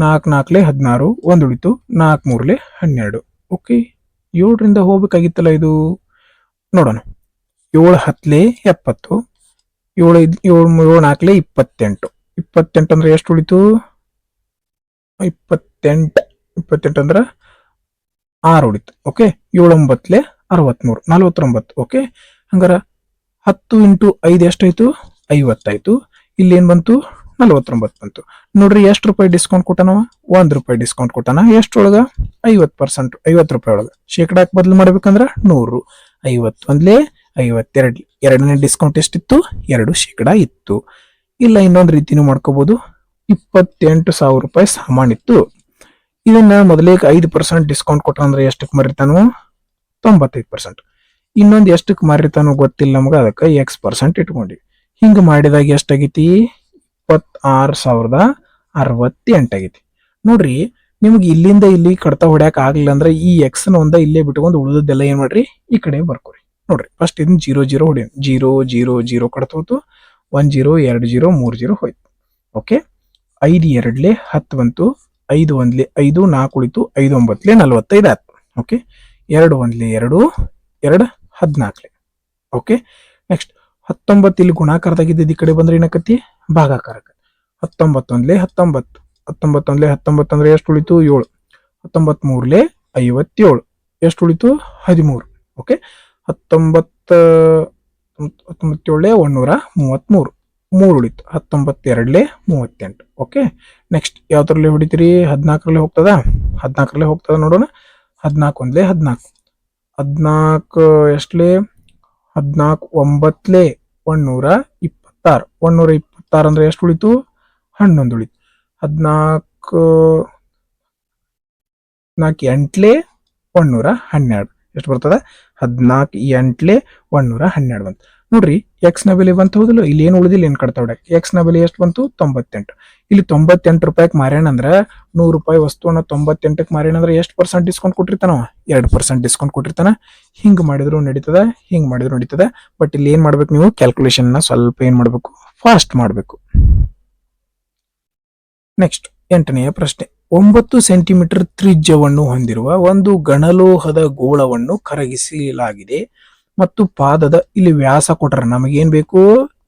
4 4 16, 1 ಉಳಿತು. 4 3 12. ಓಕೆ, 7ರಿಂದ ಹೋಗ್ಬೇಕಾಗಿತ್ತಲ್ಲ ಇದು. ನೋಡೋಣ. 7 10 70, 7 7 4 28. 28 ಅಂದ್ರೆ ಎಷ್ಟು ಉಳಿತು 28 ಅಂದ್ರೆ 6 ಉಳಿತು. ಓಕೆ, 7 9 63, 49. ಓಕೆ, ಹಂಗಾರ 10 ಇಂಟು 5 ಎಷ್ಟಾಯ್ತು 50 ಆಯ್ತು. ಇಲ್ಲಿ ಏನ್ ಬಂತು 49 ಬಂತು. ನೋಡ್ರಿ, ಎಷ್ಟು ರೂಪಾಯಿ ಡಿಸ್ಕೌಂಟ್ ಕೊಟ್ಟಾನವ 1 ರೂಪಾಯಿ ಡಿಸ್ಕೌಂಟ್ ಕೊಟ್ಟಾನ. ಎಷ್ಟೊಳಗ 50%, 50 ರೂಪಾಯಿ ಒಳಗ. ಶೇಕಡಾಕ್ ಬದಲು ಮಾಡ್ಬೇಕಂದ್ರ 100. 51 52. ಎರಡನೇ ಡಿಸ್ಕೌಂಟ್ ಎಷ್ಟಿತ್ತು 2% ಇತ್ತು. ಇಲ್ಲ ಇನ್ನೊಂದು ರೀತಿನೂ ಮಾಡ್ಕೋಬಹುದು. 28,000 ರೂಪಾಯಿ ಸಾಮಾನಿತ್ತು. ಇದನ್ನ ಮೊದಲೇಕ 5% ಡಿಸ್ಕೌಂಟ್ ಕೊಟ್ಟಾನಂದ್ರೆ ಎಷ್ಟಕ್ಕೆ ಮಾರಿರ್ತಾನು 95%. ಇನ್ನೊಂದು ಎಷ್ಟಕ್ಕೆ ಮಾರಿರ್ತಾನೋ ಗೊತ್ತಿಲ್ಲ ನಮ್ಗೆ, ಅದಕ್ಕೆ X% ಇಟ್ಕೊಂಡಿ. ಹಿಂಗ ಮಾಡಿದಾಗ ಎಷ್ಟಾಗೈತಿ 26,068 ಆಗೈತಿ. ನೋಡ್ರಿ, ನಿಮ್ಗೆ ಇಲ್ಲಿಂದ ಇಲ್ಲಿ ಕಡ್ತಾ ಹೊಡ್ಯಾಕ ಆಗ್ಲಿಲ್ಲ ಅಂದ್ರೆ ಈ ಎಕ್ಸ್ ಒಂದ ಇಲ್ಲೇ ಬಿಟ್ಕೊಂಡು ಉಳಿದದ್ದೆಲ್ಲ ಏನ್ ಮಾಡ್ರಿ ಈ ಕಡೆ ಬರ್ಕೋರಿ. ನೋಡ್ರಿ, ಫಸ್ಟ್ ಇದನ್ನ 0 0 ಹೊಡಿ. 0 0 0 ಕಡ್ತ ಹೋತು. 1 0 2 0 3 0 ಹೋಯ್ತು. ಓಕೆ, 5 2 10 ಬಂತು. 5 1 5, 4 ಉಳಿತು. 5 9 45 ಆಯ್ತು. ಓಕೆ, 2 1 2 2 14. ಓಕೆ, ನೆಕ್ಸ್ಟ್ 19 ಇಲ್ಲಿ ಗುಣಾಕಾರದಾಗಿದ್ದ ಈ ಕಡೆ ಬಂದ್ರೆ ಏನಕತಿ ಭಾಗಾಕಾರ. 19 1 19, 19 1 19 ಅಂದ್ರೆ ಎಷ್ಟು ಉಳಿತು 7. 19 3 57, ಎಷ್ಟು ಉಳಿತು 13. ಓಕೆ, 19 133 3 ಉಳಿತು. 19 38. ಓಕೆ, ನೆಕ್ಸ್ಟ್ ಯಾವ್ದ್ರಲ್ಲಿ ಹೊಡಿತೀರಿ? 14ರಲ್ಲಿ ಹೋಗ್ತದ? 14ರಲ್ಲಿ ಹೋಗ್ತದ ನೋಡೋಣ. 14 14 14 ಎಷ್ಟಲೇ? 14 9 126. 126 ಅಂದ್ರೆ ಎಷ್ಟು ಉಳಿತು? 11 ಉಳಿತು. 14 8 112 ಎಷ್ಟು ಬರ್ತದ? 14 8 112 ಬಂತು ನೋಡ್ರಿ. ಎಕ್ಸ್ ನ ಬೆಲೆ ಬಂತು, ಹೌದಿಲ್ಲ? ಇಲ್ಲಿ ಏನು ಉಳಿದಿಲ್ಲ, ಏನ್ ಕಟ್ತಾ ಹೊಡಕ್. ಎಕ್ಸ್ ನ ಬೆಲೆ ಎಷ್ಟು ಬಂತು? 98. ಇಲ್ಲಿ 98 ರೂಪಾಯಿಗೆ ಮಾರ್ಯಾಣ ಅಂದ್ರ 100 ರೂಪಾಯಿ ವಸ್ತುವನ್ನ 98ಕ್ಕೆ ಮಾರ್ಯಾಣ ಅಂದ್ರೆ ಎಷ್ಟು ಪರ್ಸೆಂಟ್ ಡಿಸ್ಕೌಂಟ್ ಕೊಟ್ಟಿರ್ತಾನ? 2% ಡಿಸ್ಕೌಂಟ್ ಕೊಟ್ಟಿರ್ತಾನ. ಹಿಂಗ್ ಮಾಡಿದ್ರು ನಡೀತದ, ಹಿಂಗ್ ಮಾಡಿದ್ರು ನಡೀತದ. ಬಟ್ ಇಲ್ಲಿ ಏನ್ ಮಾಡ್ಬೇಕು ನೀವು? ಕ್ಯಾಲ್ಕುಲೇಷನ್ ನ ಸ್ವಲ್ಪ ಏನ್ ಮಾಡ್ಬೇಕು? ಫಾಸ್ಟ್ ಮಾಡ್ಬೇಕು. ನೆಕ್ಸ್ಟ್ 8ನೆಯ ಪ್ರಶ್ನೆ. 9 ಸೆಂಟಿಮೀಟರ್ ತ್ರಿಜ್ಯವನ್ನು ಹೊಂದಿರುವ ಒಂದು ಘನಲೋಹದ ಗೋಳವನ್ನು ಕರಗಿಸಲಾಗಿದೆ ಮತ್ತು ಪಾದದ ಇಲ್ಲಿ ವ್ಯಾಸ ಕೊಟ್ರ. ನಮಗೇನ್ ಬೇಕು?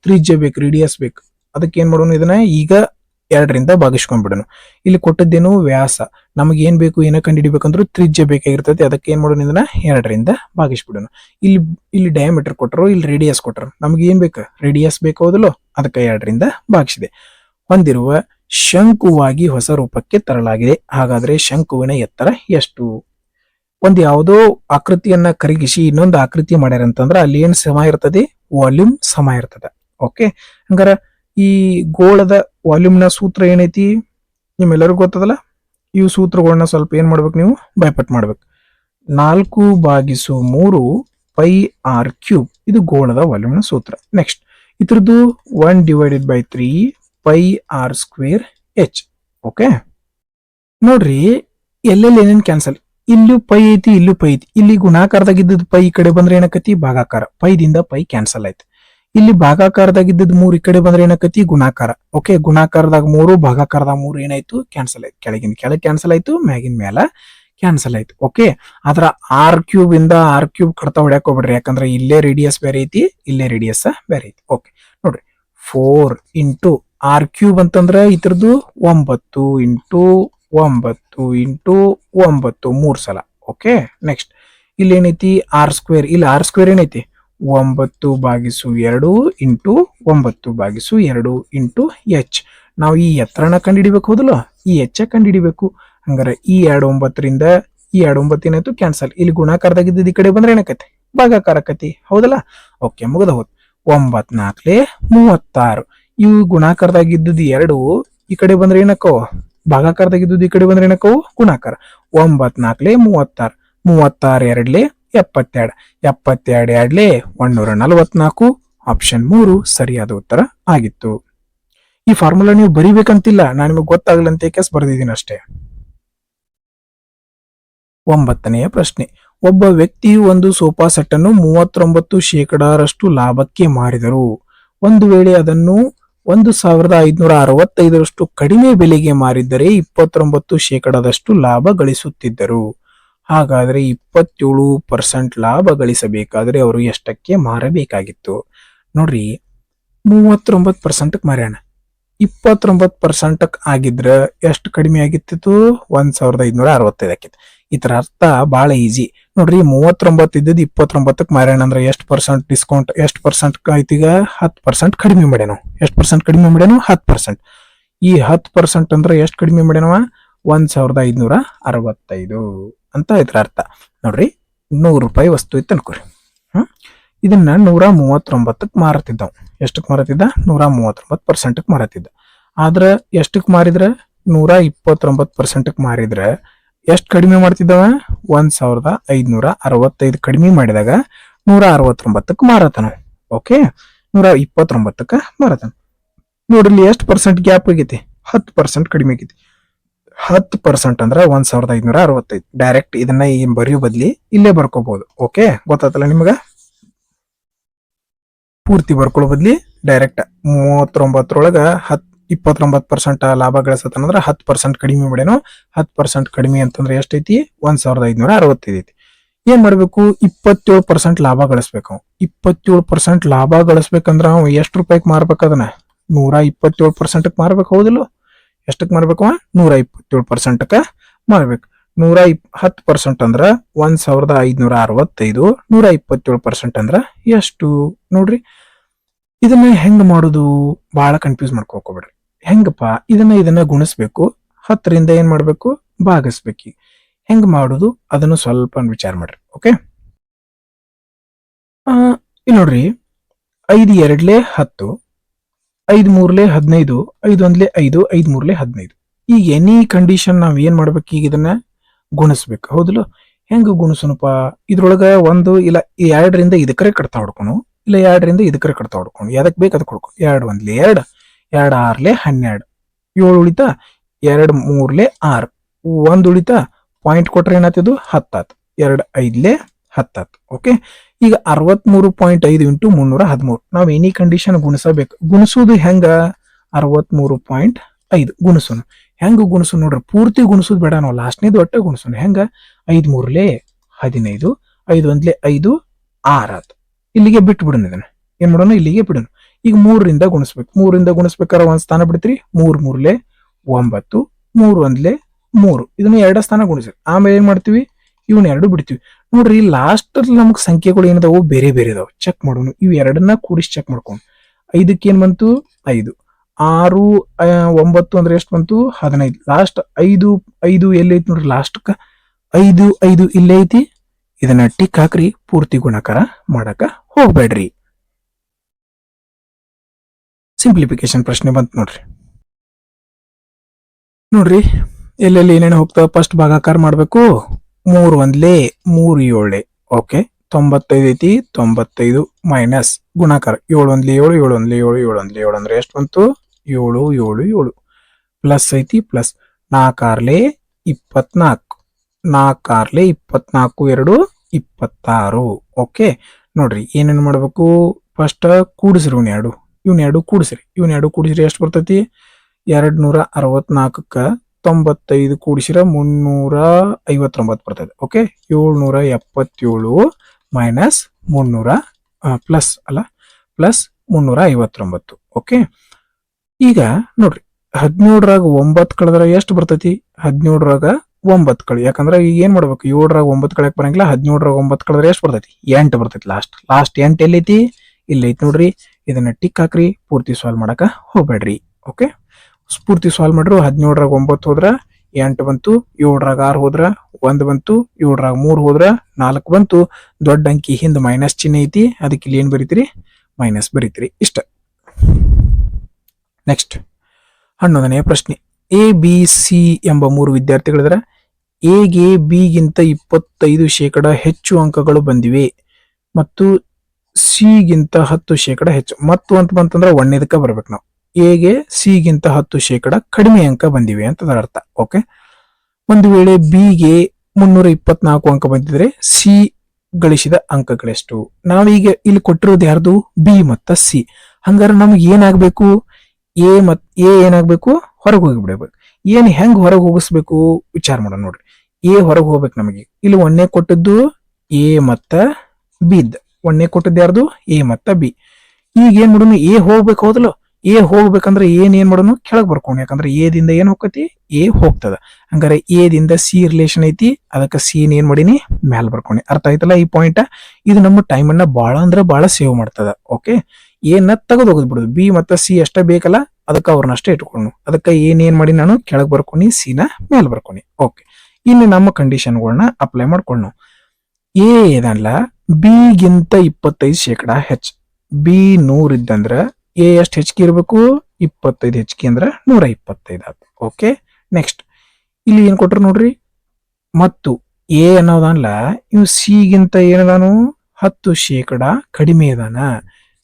ತ್ರಿಜ್ಯ ಬೇಕು, ರೇಡಿಯಸ್ ಬೇಕು. ಅದಕ್ಕೆ ಏನ್ ಮಾಡೋಣ? ಇದನ್ನ ಈಗ 2ರಿಂದ ಭಾಗಿಸ್ಕೊಂಡ್ಬಿಡೋಣ. ಇಲ್ಲಿ ಕೊಟ್ಟದ್ದೇನು? ವ್ಯಾಸ. ನಮಗೆ ಏನ್ ಬೇಕು? ಏನ ಕಂಡು ಹಿಡಿಬೇಕಂದ್ರೂ ತ್ರಿಜ್ಯ ಬೇಕಾಗಿರ್ತದೆ. ಅದಕ್ಕೆ ಏನ್ ಮಾಡೋಣ? ಇದನ್ನ 2ರಿಂದ ಭಾಗಿಸ್ಬಿಡೋಣ. ಇಲ್ಲಿ ಡಯಾಮೀಟರ್ ಕೊಟ್ಟರು, ಇಲ್ಲಿ ರೇಡಿಯಸ್ ಕೊಟ್ಟರು. ನಮ್ಗೆ ಏನ್ ಬೇಕು? ರೇಡಿಯಸ್ ಬೇಕಾವುದಲ್ಲೋ, ಅದಕ್ಕೆ 2ರಿಂದ ಭಾಗಿಸಿದೆ. ಹೊಂದಿರುವ ಶಂಕುವಾಗಿ ಹೊಸ ರೂಪಕ್ಕೆ ತರಲಾಗಿದೆ. ಹಾಗಾದ್ರೆ ಶಂಕುವಿನ ಎತ್ತರ ಎಷ್ಟು? ಒಂದ್ ಯಾವುದೋ ಆಕೃತಿಯನ್ನ ಕರಗಿಸಿ ಇನ್ನೊಂದು ಆಕೃತಿ ಮಾಡ್ಯಾರ ಅಂತಂದ್ರ ಅಲ್ಲಿ ಏನ್ ಸಮ ಇರ್ತದೆ? ವಾಲ್ಯೂಮ್ ಸಮ ಇರ್ತದೆ. ಓಕೆ, ಹಂಗಾರ ಈ ಗೋಳದ ವಾಲ್ಯೂಮ್ ನ ಸೂತ್ರ ಏನೈತಿ? ನಿಮ್ಮೆಲ್ಲರಿಗೂ ಗೊತ್ತದಲ್ಲ. ಇವು ಸೂತ್ರಗಳನ್ನ ಸ್ವಲ್ಪ ಏನ್ ಮಾಡ್ಬೇಕು ನೀವು? ಬೈಪಟ್ ಮಾಡ್ಬೇಕು. 4/3 ಪೈ ಆರ್ ಕ್ಯೂಬ್, ಇದು ಗೋಳದ ವಾಲ್ಯೂಮ್ ನ ಸೂತ್ರ. ನೆಕ್ಸ್ಟ್ ಇದ್ರದ್ದು 1/3 pi r square h. Okay, ನೋಡ್ರಿ ಎಲ್ಲೆಲ್ಲಿ ಏನೇನ್ ಕ್ಯಾನ್ಸಲ್. ಇಲ್ಲೂ ಪೈ ಐತಿ, ಇಲ್ಲೂ ಪೈ ಐತಿ. ಇಲ್ಲಿ ಗುಣಾಕಾರದಾಗಿದ್ದದ್ ಪೈ ಈ ಕಡೆ ಬಂದ್ರೆ ಏನಕತಿ? ಭಾಗಾಕಾರ. ಪೈದಿಂದ ಪೈ ಕ್ಯಾನ್ಸಲ್ ಆಯ್ತು. ಇಲ್ಲಿ ಭಾಗಾಕಾರದಾಗಿದ್ದದ್ 3 ಈ ಕಡೆ ಬಂದ್ರೆ ಏನಕತಿ? ಗುಣಾಕಾರ. ಓಕೆ, ಗುಣಾಕಾರದಾಗ 3, ಭಾಗಾಕಾರದಾಗ 3 ಏನಾಯ್ತು? ಕ್ಯಾನ್ಸಲ್ ಆಯ್ತು. ಕೆಳಗಿನ ಕೆಳಗೆ ಕ್ಯಾನ್ಸಲ್ ಆಯ್ತು, ಮ್ಯಾಗಿನ ಮೇಲ ಕ್ಯಾನ್ಸಲ್ ಆಯ್ತು. ಓಕೆ, ಆದ್ರ R³ ಇಂದ R³ ಕಡ್ತಾ ಹೊಡ್ಯಾಕ್ ಹೋಗ್ಬಿಡ್ರಿ. ಯಾಕಂದ್ರೆ ಇಲ್ಲೇ ರೇಡಿಯಸ್ ಬೇರೆ ಐತಿ, ಇಲ್ಲೇ ರೇಡಿಯಸ್ ಬೇರೆ ಐತಿ. ಓಕೆ, ನೋಡ್ರಿ 4 ಇಂಟು R³ ಅಂತಂದ್ರ ಇದ್ರದ್ದು 9 ಇಂಟು 9 ಇಂಟು 9 3 ಸಲ. ಓಕೆ, ನೆಕ್ಸ್ಟ್ ಇಲ್ಲಿ ಏನೈತಿ? R². ಇಲ್ಲಿ R² ಏನೈತಿ? 9/2 ಇಂಟು 9/2 ಇಂಟು ಎಚ್. ನಾವು ಈ ಎತ್ತರನ ಕಂಡು ಹಿಡಿಬೇಕು, ಹೌದಲ್ಲ? ಈ ಎಚ್ ಕಂಡು ಹಿಡಿಬೇಕು. ಹಂಗಾರೆ ಈ 29ರಿಂದ ಈ 29 ಏನಾಯ್ತು? ಕ್ಯಾನ್ಸಲ್. ಇಲ್ಲಿ ಗುಣಾಕಾರದಾಗಿದ್ದು ಈ ಕಡೆ ಬಂದ್ರೆ ಏನಕತಿ? ಭಾಗಾಕಾರ ಆಕತಿ, ಹೌದಲ್ಲ? ಓಕೆ, ಮುಗದ ಹೋದ್. 9 4 36. ಇವು ಗುಣಾಕಾರದಾಗಿದ್ದು 2 ಈ ಕಡೆ ಬಂದ್ರೆ ಏನಕ್ಕೋ? ಭಾಗಾಕಾರದಾಗಿದ್ದು ಈ ಕಡೆ ಬಂದ್ರೆ ಏನಕ್ಕೋ? ಗುಣಾಕಾರ. 9 4 36. 36 2 72. 72 2 144. ಆಪ್ಷನ್ 3 ಸರಿಯಾದ ಉತ್ತರ ಆಗಿತ್ತು. ಈ ಫಾರ್ಮುಲಾ ನೀವು ಬರಿಬೇಕಂತಿಲ್ಲ, ನಾನು ನಿಮಗೆ ಗೊತ್ತಾಗ್ಲಂತ ಕೇಸ್ ಬರ್ದಿದ್ದೀನಿ ಅಷ್ಟೇ. 9ನೆಯ ಪ್ರಶ್ನೆ. ಒಬ್ಬ ವ್ಯಕ್ತಿಯು ಒಂದು ಸೋಫಾ ಸೆಟ್ ಅನ್ನು 39% ಲಾಭಕ್ಕೆ ಮಾರಿದರು. ಒಂದು ವೇಳೆ ಅದನ್ನು 1565 ಕಡಿಮೆ ಬೆಲೆಗೆ ಮಾರಿದ್ದರೆ 29% ಲಾಭ ಗಳಿಸುತ್ತಿದ್ದರು. ಹಾಗಾದ್ರೆ 27% ಲಾಭ ಗಳಿಸಬೇಕಾದ್ರೆ ಅವರು ಎಷ್ಟಕ್ಕೆ ಮಾರಬೇಕಾಗಿತ್ತು? ನೋಡ್ರಿ, 39% ಮಾರ್ಯಾಣ. 29% ಆಗಿದ್ರ ಎಷ್ಟು ಕಡಿಮೆ ಆಗಿತ್ತು? 1565 ಆಕಿತ್ತು. ಇತರ ಅರ್ಥ ಬಹಳ ಈಜಿ ನೋಡ್ರಿ. 39 ಇದ್ದದ್ದು 29ಕ್ಕೆ ಮಾರ್ಯಾಣ ಅಂದ್ರೆ ಎಷ್ಟು ಪರ್ಸೆಂಟ್ ಡಿಸ್ಕೌಂಟ್? ಎಷ್ಟು ಪರ್ಸೆಂಟ್ ಆಯ್ತು? ಈಗ 10% ಕಡಿಮೆ ಮಾಡ್ಯಾನ. ಎಷ್ಟು ಪರ್ಸೆಂಟ್ ಕಡಿಮೆ ಮಾಡ್ಯಾನ? 10%. ಈ 10% ಅಂದ್ರೆ ಎಷ್ಟು ಕಡಿಮೆ ಮಾಡ್ಯಾನವ? 1565 ಅಂತ ಇದ್ರ ಅರ್ಥ. ನೋಡ್ರಿ, 100 ರೂಪಾಯಿ ವಸ್ತು ಇತ್ತು ಅನ್ಕೋರಿ. ಇದನ್ನ 139ಕ್ಕೆ ಮಾರತಿದ್ದವ್. ಎಷ್ಟಕ್ಕೆ ಮಾರತಿದ್ದ? 139%ಕ್ಕೆ ಮಾರತಿದ್ದ. ಆದ್ರ ಎಷ್ಟಕ್ಕೆ ಮಾರಿದ್ರ? 129%ಕ್ಕೆ ಮಾರಿದ್ರ ಎಷ್ಟು ಕಡಿಮೆ ಮಾಡ್ತಿದ್ದವ? 1565 ಕಡಿಮೆ ಮಾಡಿದಾಗ 169ಕ್ಕೆ ಮಾರತಾನ. ಓಕೆ, 129ಕ್ಕೆ ಮಾರತಾನ. ನೋಡ್ರಿ, ಎಷ್ಟು ಪರ್ಸೆಂಟ್ ಗ್ಯಾಪ್ ಆಗೈತಿ? 10% ಕಡಿಮೆ ಆಗೈತಿ. 10% ಅಂದ್ರೆ 1565. ಡೈರೆಕ್ಟ್ ಇದನ್ನ ಬರೆಯೋ ಬದ್ಲಿ ಇಲ್ಲೇ ಬರ್ಕೋಬಹುದು. ಓಕೆ, ಗೊತ್ತಾತಲ್ಲ ನಿಮ್ಗ? ಪೂರ್ತಿ ಬರ್ಕೊಳ್ಳೋ ಬದ್ಲಿ ಡೈರೆಕ್ಟ್ 39ರೊಳಗ 29% ಲಾಭ ಗಳಿಸತ್ತಂದ್ರ 10% ಕಡಿಮೆ ಮಾಡ್ಯಾನು. 10% ಕಡಿಮೆ ಅಂತಂದ್ರೆ ಎಷ್ಟೈತಿ? 1565 ಐತಿ. ಏನ್ ಮಾಡ್ಬೇಕು? 27% ಲಾಭ ಗಳಿಸ್ಬೇಕು. 27% ಲಾಭ ಗಳಿಸ್ಬೇಕಂದ್ರ ಅವ ಎಷ್ಟು ರೂಪಾಯಿಗೆ ಮಾರ್ಬೇಕು? ಅದನ್ನ 127%ಕ್ಕೆ ಮಾರ್ಬೇಕು, ಹೌದಿಲ್ಲ? ಎಷ್ಟಕ್ಕೆ ಮಾರ್ಬೇಕು? 127%ಕ್ಕೆ ಮಾರ್ಬೇಕು. 10% ಅಂದ್ರ 1565. 127% ಅಂದ್ರ ಎಷ್ಟು ನೋಡ್ರಿ. ಇದನ್ನ ಹೆಂಗ್ ಮಾಡುದು ಬಹಳ ಕನ್ಫ್ಯೂಸ್ ಮಾಡ್ಕೋಬೇಡ್ರಿ. ಹೆಂಗಪ್ಪ ಇದನ್ನ ಗುಣಿಸ್ಬೇಕು, 10ರಿಂದ ಏನ್ ಮಾಡ್ಬೇಕು ಭಾಗಿಸ್ಬೇಕು. ಹೆಂಗ್ ಮಾಡುದು ಅದನ್ನು ಸ್ವಲ್ಪ ವಿಚಾರ ಮಾಡ್ರಿ. ಓಕೆ, ಇಲ್ಲಿ ನೋಡ್ರಿ, 5 2 10, 5 3 15, 5 1 5, 5 3 15. ಈಗ ಎನಿ ಕಂಡೀಷನ್ ನಾವ್ ಏನ್ ಮಾಡ್ಬೇಕು, ಈಗ ಇದನ್ನ ಗುಣಿಸ್ಬೇಕು. ಹೌದಲ್ಲ, ಹೆಂಗ ಗುಣಿಸೋಣಪ್ಪ? ಇದ್ರೊಳಗ ಒಂದು ಇಲ್ಲ 2ರಿಂದ ಇದಕ್ಕರೆ ಕಡ್ತಾ ಹೊಡ್ಕೊನು, ಇಲ್ಲ 2ರಿಂದ ಇದಕ್ಕರೆ ಕಡ್ತಾ ಹೊಡ್ಕೊನು. ಎದಕ್ ಬೇಕು ಅದಕ್ಕೆ ಹೊಡ್ಕೊ. 2 1 2, 2 6 12, 7 ಉಳಿತಾ, 2 3 6, 1 ಉಳಿತಾ, ಪಾಯಿಂಟ್ ಕೊಟ್ರೆ ಏನಾಗ್ತದು 10 ಆತು. 2 5 10 ಆತು. ಓಕೆ, ಈಗ 63.5 ಇಂಟು 313. ನಾವ್ ಎನಿ ಕಂಡೀಷನ್ ಗುಣಿಸಬೇಕು. ಗುಣಿಸೋದು ಹೆಂಗ? 63.5 ಗುಣಿಸೋಣ. ಹೆಂಗ ಗುಣಿಸೋಣ ನೋಡ್ರಿ, ಪೂರ್ತಿ ಗುಣಿಸೋದು ಬೇಡ, ನಾವು ಲಾಸ್ಟ್ನೇದು ಒಟ್ಟೆ ಗುಣಿಸೋಣ. ಹೆಂಗ? 5 3 15, 5 1 5, 6 ಆತು. ಇಲ್ಲಿಗೆ ಬಿಟ್ಟು ಬಿಡೋಣ. ಇದನ್ನ ಏನ್ ಮಾಡೋಣ, ಇಲ್ಲಿಗೆ ಬಿಡೋಣ. ಈಗ 3ರಿಂದ ಗುಣಿಸ್ಬೇಕು. 3ರಿಂದ ಗುಣಿಸ್ಬೇಕಾದ್ರೆ ಒಂದ್ ಸ್ಥಾನ ಬಿಡ್ತೀರಿ. 3 3 9, 3 1 3. ಇದನ್ನ 2 ಸ್ಥಾನ ಗುಣಿಸ್ರಿ. ಆಮೇಲೆ ಏನ್ ಮಾಡ್ತೀವಿ, ಇವನ್ 2 ಬಿಡ್ತೀವಿ. ನೋಡ್ರಿ, ಲಾಸ್ಟ್ ನಮಗ್ ಸಂಖ್ಯೆಗಳು ಏನದಾವು ಬೇರೆ ಬೇರೆ ಇದಾವೆ. ಚೆಕ್ ಮಾಡೋಣ. ಇವ್ ಎರಡನ್ನ ಕೂಡಿಸಿ ಚೆಕ್ ಮಾಡ್ಕೊಂಡು 5ಕ್ಕೆ ಏನ್ ಬಂತು 5, 6 9 ಅಂದ್ರೆ ಎಷ್ಟು ಬಂತು 15. ಲಾಸ್ಟ್ 5 5 ಎಲ್ಲೈತಿ ನೋಡ್ರಿ, ಲಾಸ್ಟ್ 5 5 ಇಲ್ಲೇ ಐತಿ. ಇದನ್ನ ಟಿಕ್ ಹಾಕ್ರಿ. ಪೂರ್ತಿ ಗುಣಾಕಾರ ಮಾಡಕ ಹೋಗ್ಬೇಡ್ರಿ. ಸಿಂಪ್ಲಿಫಿಕೇಶನ್ ಪ್ರಶ್ನೆ ಬಂತು ನೋಡ್ರಿ. ನೋಡ್ರಿ ಎಲ್ಲೆಲ್ಲಿ ಏನೇನು ಹೋಗ್ತಾವ. ಫಸ್ಟ್ ಭಾಗಾಕಾರ ಮಾಡ್ಬೇಕು. 3 1 3 7. ಓಕೆ, 95 ಐತಿ. 95 ಮೈನಸ್ ಗುಣಾಕಾರ 7 1 7, 7 1 7, 7 1 7 ಅಂದ್ರೆ ಎಷ್ಟು ಬಂತು 7 7 7. ಪ್ಲಸ್ ಐತಿ, ಪ್ಲಸ್ 4 24, 4 24 2 26. ಓಕೆ, ನೋಡ್ರಿ ಏನೇನು ಮಾಡ್ಬೇಕು. ಫಸ್ಟ್ ಕೂಡಿಸ್ರಿ. ಇವ್ನ ಎರಡು ಕೂಡಿಸ್ರಿ. ಎಷ್ಟು ಬರ್ತೈತಿ 264ಕ್ಕ 95 ಕೂಡಿಸಿರ 359 ಬರ್ತದೆ. Okay, 777 minus 300 plus 359. ಓಕೆ, ಈಗ ನೋಡ್ರಿ 17ರಾಗ 9 ಕಳೆದ್ರೆ ಎಷ್ಟು ಬರ್ತೈತಿ? 17ರಾಗ 9 ಕಳಿ. ಯಾಕಂದ್ರೆ ಈಗ ಏನ್ ಮಾಡ್ಬೇಕು, 7ರಾಗ 9 ಕಳೆಯಕ್ ಬರಂಗಿಲ್ಲ. 17ರಾಗ 9 ಕಳೆದ್ರೆ ಎಷ್ಟು ಬರ್ತೈತಿ? 8 ಬರ್ತೈತಿ. ಲಾಸ್ಟ್ 8 ಎಲ್ಲೈತಿ? ಇಲ್ಲೈತಿ ನೋಡ್ರಿ. ಇದನ್ನ ಟಿಕ್ ಹಾಕ್ರಿ. ಪೂರ್ತಿ ಸಾಲ್ವ್ ಮಾಡಕ ಹೋಗ್ಬೇಡ್ರಿ. ಓಕೆ, ಪೂರ್ತಿ ಸಾಲ್ವ್ ಮಾಡ್ರು. 17ರಾಗ 9 ಹೋದ್ರ 8 ಬಂತು, 7ರಾಗ 6 ಹೋದ್ರ 1 ಬಂತು, 7ರಾಗ 3 ಹೋದ್ರ 4 ಬಂತು. ದೊಡ್ಡ ಅಂಕಿ ಹಿಂದ್ ಮೈನಸ್ ಚಿಹ್ನೆ ಐತಿ, ಅದಕ್ಕೆ ಇಲ್ಲಿ ಏನ್ ಬರೀತೀರಿ? ಮೈನಸ್ ಬರೀತೀರಿ. ಇಷ್ಟ. ನೆಕ್ಸ್ಟ್ 11ನೇ ಪ್ರಶ್ನೆ. ಎ ಬಿ ಸಿ ಎಂಬ 3 ವಿದ್ಯಾರ್ಥಿಗಳಿದ್ರ ಎಗೆ ಬಿಗಿಂತ 25% ಹೆಚ್ಚು ಅಂಕಗಳು ಬಂದಿವೆ ಮತ್ತು ಸಿಗಿಂತ 10% ಹೆಚ್ಚು. ಮತ್ತು ಅಂತ ಬಂತಂದ್ರೆ ಒಂದೇದಕ್ಕ ಬರ್ಬೇಕು ನಾವು. ಎಗೆ ಸಿಗಿಂತ 10% ಕಡಿಮೆ ಅಂಕ ಬಂದಿವೆ ಅಂತ ಅರ್ಥ. ಓಕೆ, ಒಂದು ವೇಳೆ ಬಿಗೆ 324 ಅಂಕ ಬಂದಿದ್ರೆ ಸಿ ಗಳಿಸಿದ ಅಂಕಗಳೆಷ್ಟು? ನಾವೀಗ ಇಲ್ಲಿ ಕೊಟ್ಟಿರೋದು ಯಾರ್ದು? ಬಿ ಮತ್ತ ಸಿ. ಹಂಗಾರೆ ನಮ್ಗೆ ಏನಾಗ್ಬೇಕು? ಎ ಏನಾಗ್ಬೇಕು? ಹೊರಗೆ ಹೋಗಿಬಿಡ್ಬೇಕು. ಏನ್ ಹೆಂಗ್ ಹೊರಗೆ ಹೋಗಿಸ್ಬೇಕು ವಿಚಾರ ಮಾಡೋಣ ನೋಡ್ರಿ. ಎ ಹೊರಗೆ ಹೋಗ್ಬೇಕು. ನಮಗೆ ಇಲ್ಲಿ ಒಂದೇ ಕೊಟ್ಟದ್ದು ಎ ಮತ್ತ ಬಿ. ಒಂದೇ ಕೊಟ್ಟದ್ದು ಯಾರ್ದು? ಎ ಮತ್ತ ಬಿ. ಈಗ ಏನ್ ಮಾಡೋಣ? ಎ ಹೋಗ್ಬೇಕು. ಹೌದಲ್ಲ, ಎ ಹೋಗ್ಬೇಕಂದ್ರೆ ಏನ್ ಮಾಡೋಣ? ಕೆಳಗ್ ಬರ್ಕೊಂಡು. ಯಾಕಂದ್ರೆ ಎ ದಿಂದ ಏನ್ ಹೋಗ್ತತಿ? ಎ ಹೋಗ್ತದ. ಹಂಗಾರೆ ಎ ದಿಂದ ಸಿ ರಿಲೇಷನ್ ಐತಿ, ಅದಕ್ಕೆ ಸಿ ಏನ್ ಮಾಡೀನಿ? ಮ್ಯಾಲ್ ಬರ್ಕೊಂಡಿ. ಅರ್ಥ ಆಯ್ತಲ್ಲ ಈ ಪಾಯಿಂಟ್? ಇದು ನಮ್ಮ ಟೈಮ್ ಅನ್ನ ಬಹಳ ಅಂದ್ರೆ ಬಹಳ ಸೇವ್ ಮಾಡ್ತದ. ಓಕೆ, ಏನ ತೆಗೆದು ಹೋಗೋದ್ ಬಿಡುದು. ಬಿ ಮತ್ತ ಸಿ ಅಷ್ಟೇ ಬೇಕಲ್ಲ, ಅದಕ್ಕೆ ಅವ್ರನ್ನ ಅಷ್ಟೇ ಇಟ್ಕೊಂಡು. ಅದಕ್ಕೆ ಏನ್ ಮಾಡಿ ನಾನು ಕೆಳಗ್ ಬರ್ಕೊಂಡು ಸಿನ ಮ್ಯಾಲ್ ಬರ್ಕೊಂಡು. ಓಕೆ, ಇನ್ನು ನಮ್ಮ ಕಂಡೀಷನ್ಗಳನ್ನ ಅಪ್ಲೈ ಮಾಡ್ಕೊಂಡು ಎ ಏನಲ್ಲ ಬಿಗಿಂತ 25% ಹೆಚ್ಚು. ಬಿ 100 ಇದ್ದಂದ್ರ ಎ ಎಷ್ಟು ಹೆಚ್ಚಿಗೆ ಇರಬೇಕು? 25 ಹೆಚ್ಚಿಗೆ ಅಂದ್ರ 125 ಆಯ್ತು. ಓಕೆ, ನೆಕ್ಸ್ಟ್ ಇಲ್ಲಿ ಏನ್ ಕೊಟ್ರು ನೋಡ್ರಿ. ಮತ್ತು ಎ ಅನ್ನೋದಲ್ಲ ಇವ್ ಸಿಗಿಂತ ಏನದಾನು 10% ಕಡಿಮೆ ಇದಾನ.